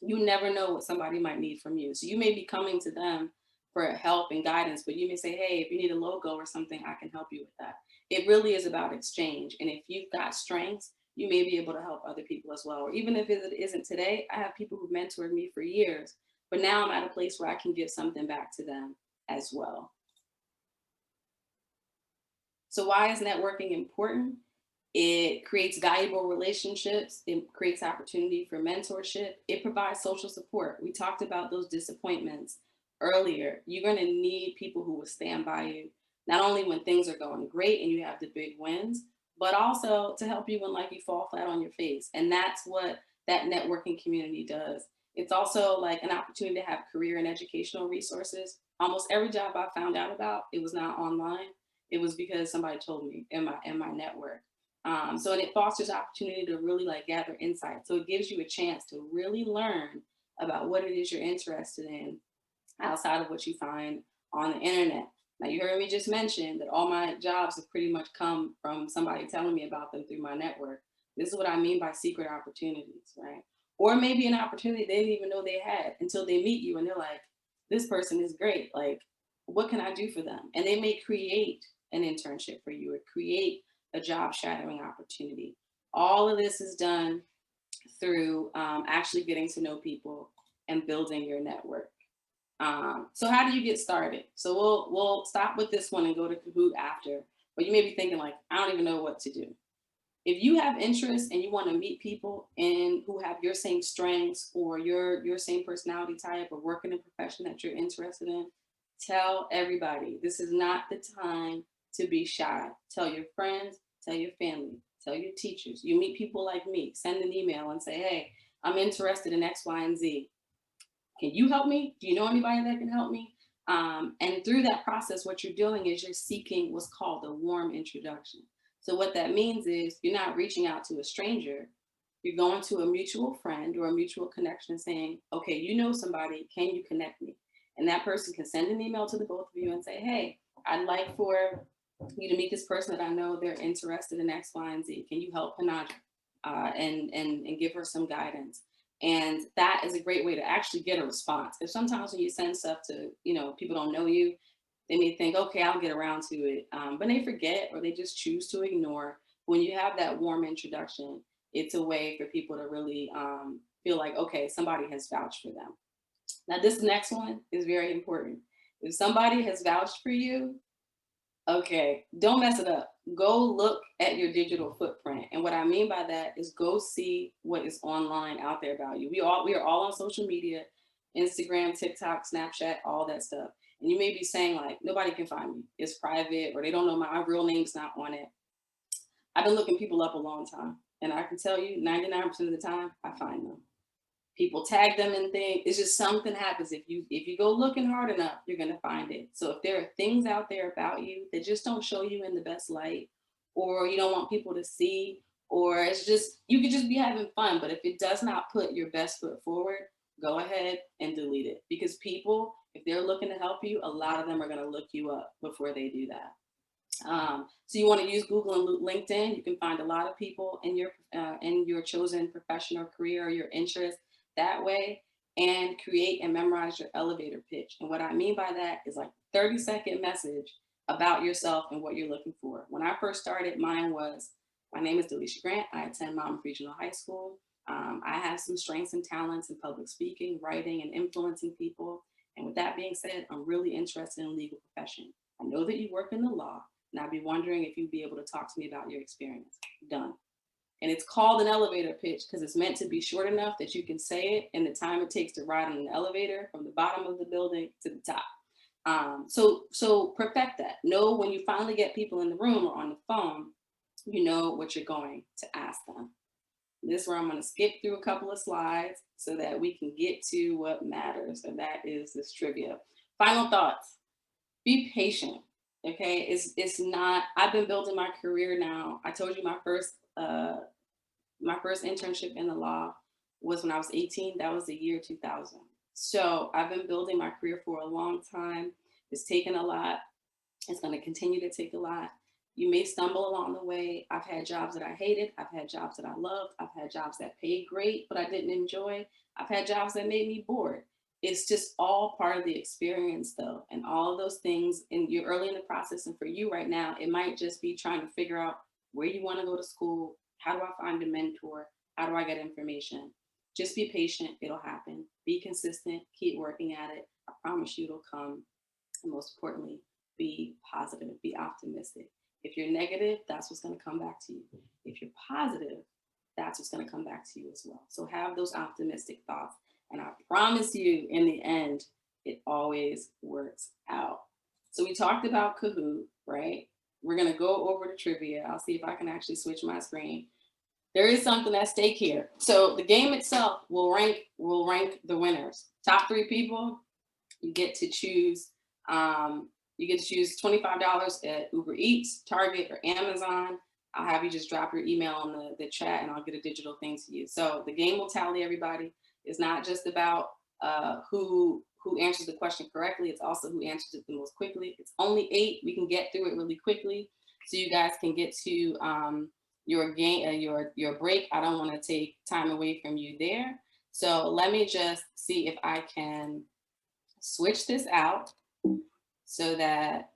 you never know what somebody might need from you. So you may be coming to them for help and guidance, but you may say, hey, if you need a logo or something, I can help you with that. It really is about exchange. And if you've got strengths, you may be able to help other people as well. Or even if it isn't today, I have people who mentored me for years, but now I'm at a place where I can give something back to them as well. So why is networking important? It creates valuable relationships. It creates opportunity for mentorship. It provides social support. We talked about those disappointments earlier. You're going to need people who will stand by you, not only when things are going great and you have the big wins, but also to help you when like you fall flat on your face. And that's what that networking community does. It's also like an opportunity to have career and educational resources. Almost every job I found out about, it was not online. It was because somebody told me in my network. So and it fosters opportunity to really like gather insight. So it gives you a chance to really learn about what it is you're interested in outside of what you find on the internet. Now you heard me just mention that all my jobs have pretty much come from somebody telling me about them through my network. This is what I mean by secret opportunities, right? Or maybe an opportunity they didn't even know they had until they meet you and they're like, this person is great. Like, what can I do for them? And they may create an internship for you or create a job shadowing opportunity. All of this is done through actually getting to know people and building your network. So how do you get started? So we'll stop with this one and go to Kahoot after, but you may be thinking like, I don't even know what to do. If you have interest and you want to meet people and who have your same strengths or your same personality type or work in a profession that you're interested in, tell everybody. This is not the time to be shy. Tell your friends, tell your family, tell your teachers. You meet people like me, send an email and say, hey, I'm interested in X, Y, and Z. Can you help me? Do you know anybody that can help me? And through that process, what you're doing is you're seeking what's called a warm introduction. So what that means is you're not reaching out to a stranger. You're going to a mutual friend or a mutual connection and saying, okay, you know somebody, can you connect me? And that person can send an email to the both of you and say, hey, I'd like for you to meet this person that I know they're interested in X, Y, and Z. Can you help Hanaja and give her some guidance? And that is a great way to actually get a response. If sometimes when you send stuff to, people don't know you, they may think, okay, I'll get around to it. But they forget or they just choose to ignore. When you have that warm introduction, it's a way for people to really feel like, okay, somebody has vouched for them. Now, this next one is very important. If somebody has vouched for you, okay, don't mess it up. Go look at your digital footprint. And what I mean by that is go see what is online out there about you. We are all on social media. Instagram, TikTok, Snapchat, all that stuff. And you may be saying like, nobody can find me. It's private, or they don't know my real name's not on it. I've been looking people up a long time. And I can tell you 99% of the time, I find them. People tag them and things. It's just something happens. If you go looking hard enough, you're gonna find it. So if there are things out there about you that just don't show you in the best light, or you don't want people to see, or it's just, you could just be having fun, but if it does not put your best foot forward, go ahead and delete it. Because people, if they're looking to help you, a lot of them are gonna look you up before they do that. So you want to use Google and LinkedIn. You can find a lot of people in your chosen profession or career or your interest that way, and create and memorize your elevator pitch. And what I mean by that is like 30-second message about yourself and what you're looking for. When I first started, mine was, my name is Delisha Grant. I attend Monmouth Regional High School. I have some strengths and talents in public speaking, writing, and influencing people. And with that being said, I'm really interested in the legal profession. I know that you work in the law, and I'd be wondering if you'd be able to talk to me about your experience. Done. And it's called an elevator pitch because it's meant to be short enough that you can say it in the time it takes to ride on an elevator from the bottom of the building to the top. So perfect that. Know when you finally get people in the room or on the phone, you know what you're going to ask them. This is where I'm going to skip through a couple of slides so that we can get to what matters, and that is this trivia. Final thoughts. Be patient. Okay, it's not. I've been building my career now. I told you my first internship in the law was when I was 18. That was the year 2000. So I've been building my career for a long time. It's taken a lot. It's going to continue to take a lot. You may stumble along the way. I've had jobs that I hated. I've had jobs that I loved. I've had jobs that paid great, but I didn't enjoy. I've had jobs that made me bored. It's just all part of the experience though. And all of those things, and you're early in the process. And for you right now, it might just be trying to figure out where you want to go to school. How do I find a mentor? How do I get information? Just be patient. It'll happen. Be consistent. Keep working at it. I promise you it'll come. And most importantly, be positive. Be optimistic. If you're negative, that's what's going to come back to you. If you're positive, that's what's going to come back to you as well. So have those optimistic thoughts. And I promise you, in the end, it always works out. So we talked about Kahoot, right? We're going to go over to trivia. I'll see if I can actually switch my screen. There is something at stake here. So the game itself will rank the winners. Top 3 people, you get to choose. You get to choose $25 at Uber Eats, Target, or Amazon. I'll have you just drop your email in the chat, and I'll get a digital thing to you. So the game will tally everybody. It's not just about who answers the question correctly. It's also who answers it the most quickly. It's only 8. We can get through it really quickly, so you guys can get to your game, your break. I don't want to take time away from you there. So let me just see if I can switch this out so that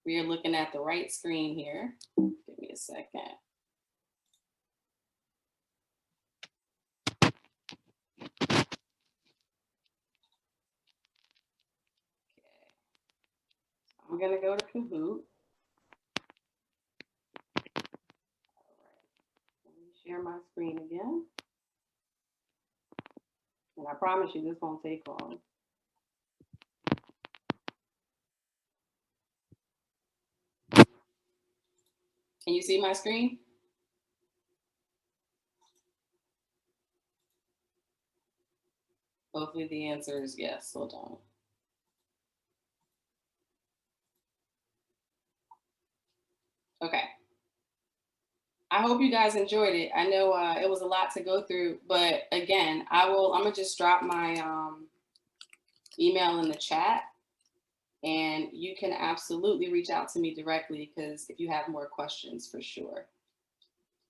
we are looking at the right screen here. Give me a second. I'm gonna go to Kahoot. All right. Let me share my screen again. And I promise you this won't take long. Can you see my screen? Hopefully the answer is yes. Hold on. Okay. I hope you guys enjoyed it. I know it was a lot to go through, but again, I'm gonna just drop my email in the chat, and you can absolutely reach out to me directly because if you have more questions, for sure.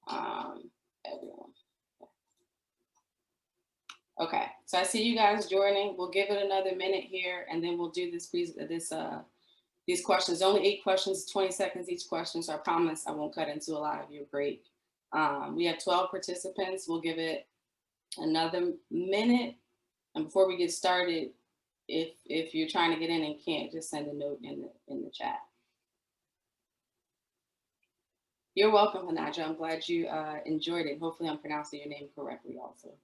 Everyone. Okay, so I see you guys joining. We'll give it another minute here, and then we'll do these questions. Only 8 questions, 20 seconds each question, so I promise I won't cut into a lot of your break. We have 12 participants. We'll give it another minute. And before we get started, if you're trying to get in and can't, just send a note in the chat. You're welcome, Hanaja. I'm glad you enjoyed it. Hopefully I'm pronouncing your name correctly also.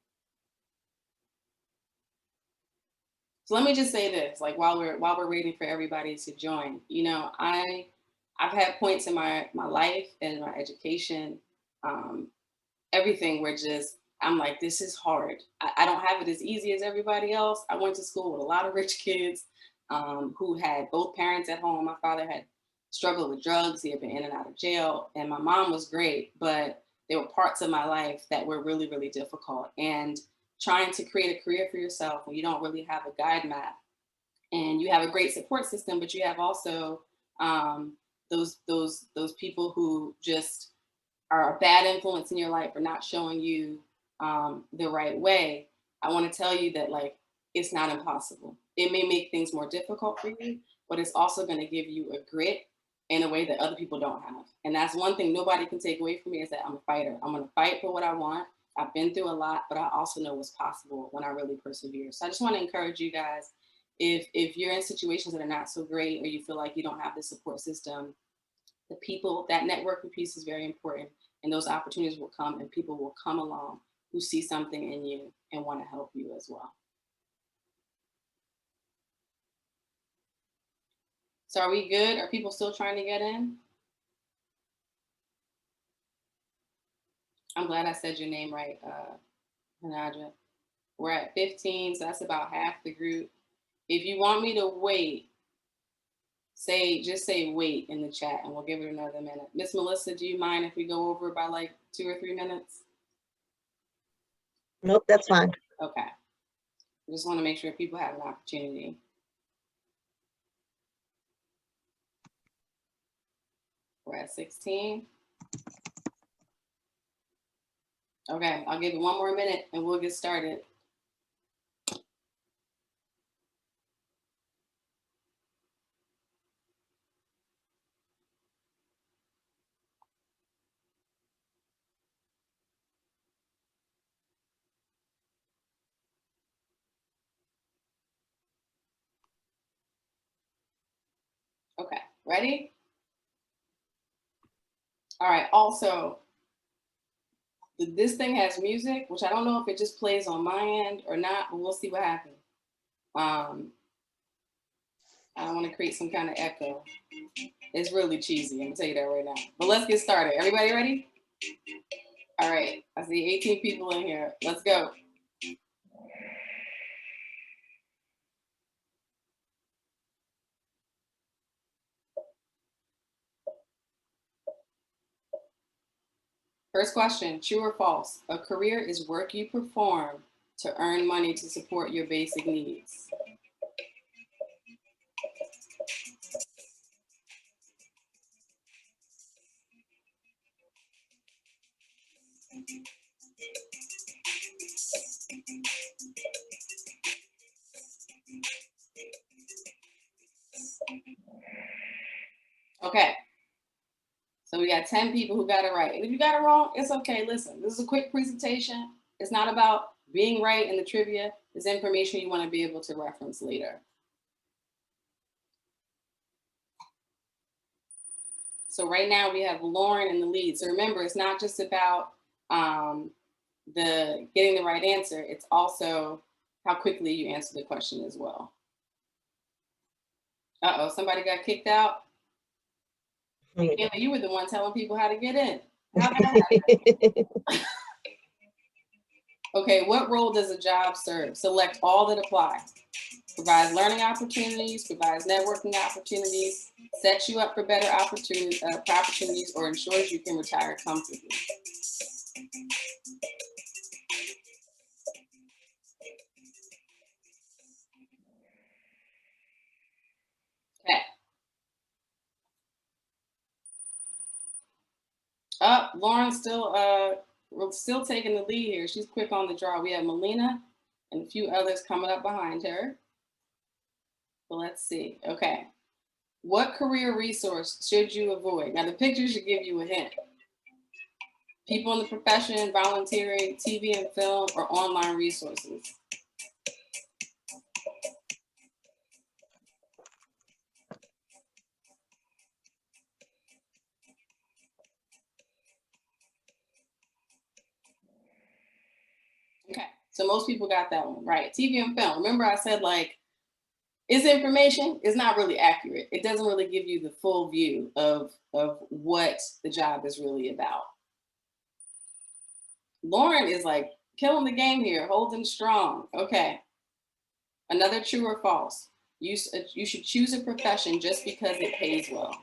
So let me just say this, like while we're waiting for everybody to join, you know, I've had points in my life and my education, um, everything where just I'm like, this is hard. I don't have it as easy as everybody else. I went to school with a lot of rich kids who had both parents at home. My father had struggled with drugs. He had been in and out of jail. And my mom was great, but there were parts of my life that were really, really difficult. And trying to create a career for yourself when you don't really have a guide map and you have a great support system, but you have also those people who just are a bad influence in your life or not showing you the right way. I want to tell you that like it's not impossible. It may make things more difficult for you, but it's also going to give you a grit in a way that other people don't have. And that's one thing nobody can take away from me is that I'm a fighter. I'm going to fight for what I want. I've been through a lot, but I also know what's possible when I really persevere. So I just want to encourage you guys, if you're in situations that are not so great or you feel like you don't have the support system, the people, that networking piece is very important. And those opportunities will come and people will come along who see something in you and want to help you as well. So are we good? Are people still trying to get in? I'm glad I said your name right, Hanaja. We're at 15, so that's about half the group. If you want me to wait, just say wait in the chat and we'll give it another minute. Miss Melissa, do you mind if we go over by like 2 or 3 minutes? Nope, that's fine. Okay. I just want to make sure people have an opportunity. We're at 16. Okay, I'll give it 1 more minute and we'll get started. Okay, ready? All right, also, this thing has music, which I don't know if it just plays on my end or not, but we'll see what happens. I don't want to create some kind of echo. It's really cheesy, I'm gonna tell you that right now. But let's get started. Everybody ready? All right, I see 18 people in here. Let's go. First question, true or false? A career is work you perform to earn money to support your basic needs. Okay, so we got 10 people who got it right. And if you got it wrong, it's okay. Listen, this is a quick presentation. It's not about being right in the trivia. It's information you want to be able to reference later. So right now we have Lauren in the lead. So remember, it's not just about the getting the right answer. It's also how quickly you answer the question as well. Uh-oh, somebody got kicked out. Kayla, you were the one telling people how to get in. How'd that happen? Okay, what role does a job serve? Select all that apply. Provides learning opportunities, provides networking opportunities, sets you up for better opportunities, or ensures you can retire comfortably. Okay. Lauren's still taking the lead here. She's quick on the draw. We have Melina and a few others coming up behind her. But let's see. Okay. What career resource should you avoid? Now the picture should give you a hint. People in the profession, volunteering, TV and film, or online resources. Okay, so most people got that one right. TV and film. Remember I said like is information, is not really accurate. It doesn't really give you the full view of what the job is really about. Lauren is like killing the game here, holding strong. Okay. Another true or false. You should choose a profession just because it pays well.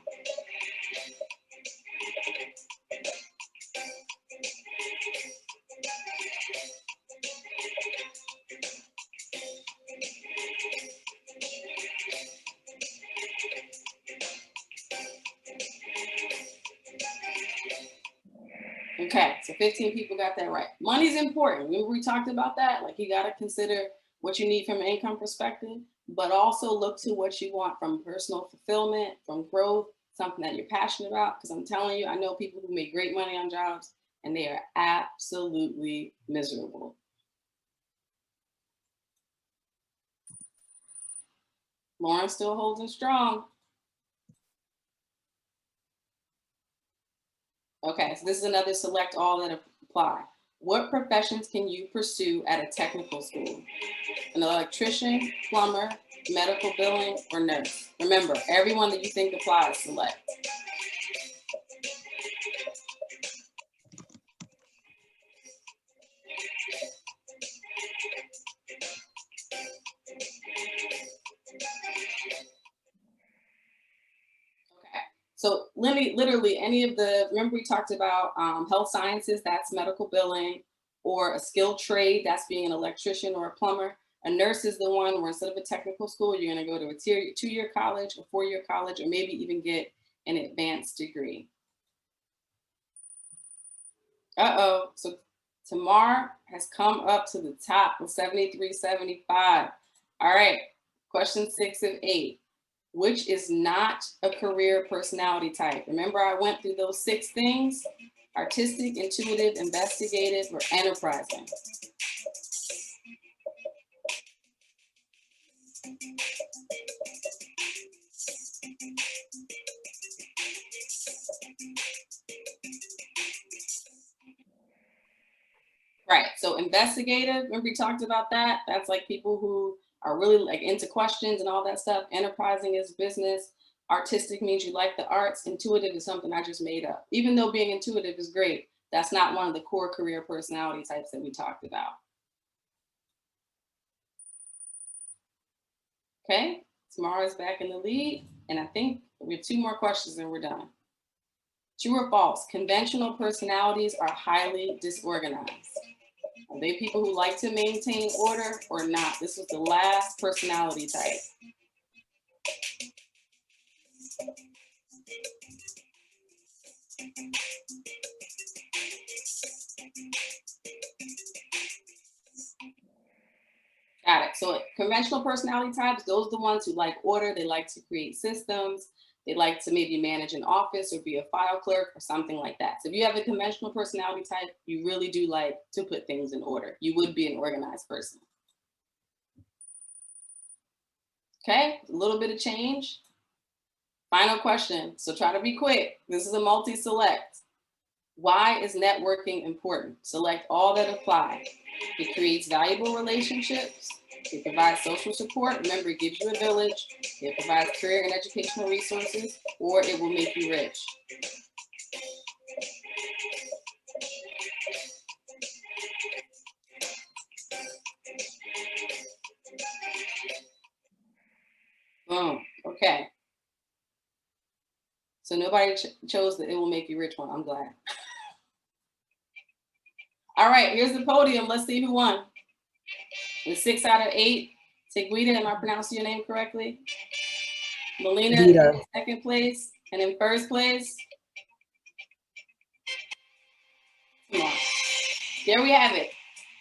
Okay, so 15 people got that right. Money's important. Remember we talked about that? Like, you got to consider what you need from an income perspective, but also look to what you want from personal fulfillment, from growth, something that you're passionate about. Because I'm telling you, I know people who make great money on jobs and they are absolutely miserable. Lauren's still holding strong. Okay, so this is another select all that apply. What professions can you pursue at a technical school? An electrician, plumber, medical billing, or nurse? Remember, everyone that you think applies, select. So literally any of the, remember we talked about health sciences, that's medical billing, or a skilled trade, that's being an electrician or a plumber. A nurse is the one where instead of a technical school, you're gonna go to a 2-year college, a 4-year college, or maybe even get an advanced degree. Uh-oh, so Tamar has come up to the top with 73.75. All right, question 6 of 8. Which is not a career personality type? Remember I went through those 6 things? Artistic, intuitive, investigative, or enterprising. Right, so investigative, remember we talked about that? That's like people who are really like into questions and all that stuff. Enterprising is business. Artistic means you like the arts. Intuitive is something I just made up. Even though being intuitive is great, that's not one of the core career personality types that we talked about. Okay, Tamara's back in the lead. And I think we have 2 more questions and we're done. True or false? Conventional personalities are highly disorganized. Are they people who like to maintain order or not? This was the last personality type. Got it. So conventional personality types, those are the ones who like order. They like to create systems. They like to maybe manage an office or be a file clerk or something like that. So if you have a conventional personality type, you really do like to put things in order. You would be an organized person. Okay, a little bit of change. Final question. So try to be quick. This is a multi-select. Why is networking important? Select all that apply. It creates valuable relationships. It provides social support. Remember, it gives you a village. It provides career and educational resources, or it will make you rich. Boom. Okay. So nobody chose the it will make you rich one. I'm glad. All right, here's the podium. Let's see who won. With 6 out of 8. Teguita, am I pronouncing your name correctly? Melina in 2nd place. And in 1st place, come on. There we have it.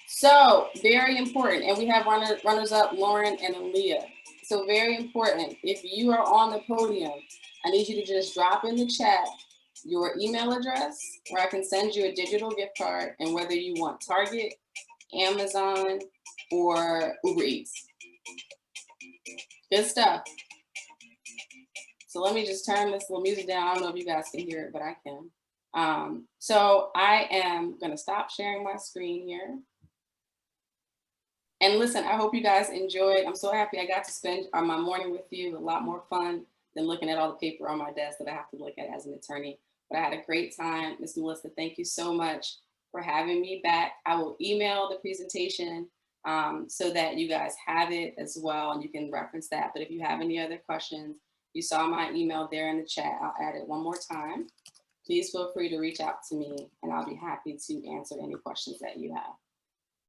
So very important. And we have runners up, Lauren and Aaliyah. So very important. If you are on the podium, I need you to just drop in the chat your email address where I can send you a digital gift card, and whether you want Target, Amazon, or Uber Eats. Good stuff. So let me just turn this little music down. I don't know if you guys can hear it, but I can. So I am going to stop sharing my screen here. And listen, I hope you guys enjoyed. I'm so happy I got to spend my morning with you. A lot more fun than looking at all the paper on my desk that I have to look at as an attorney. But I had a great time. Ms. Melissa, thank you so much for having me back. I will email the presentation so that you guys have it as well, and you can reference that. But if you have any other questions, you saw my email there in the chat. I'll add it one more time. Please feel free to reach out to me, and I'll be happy to answer any questions that you have.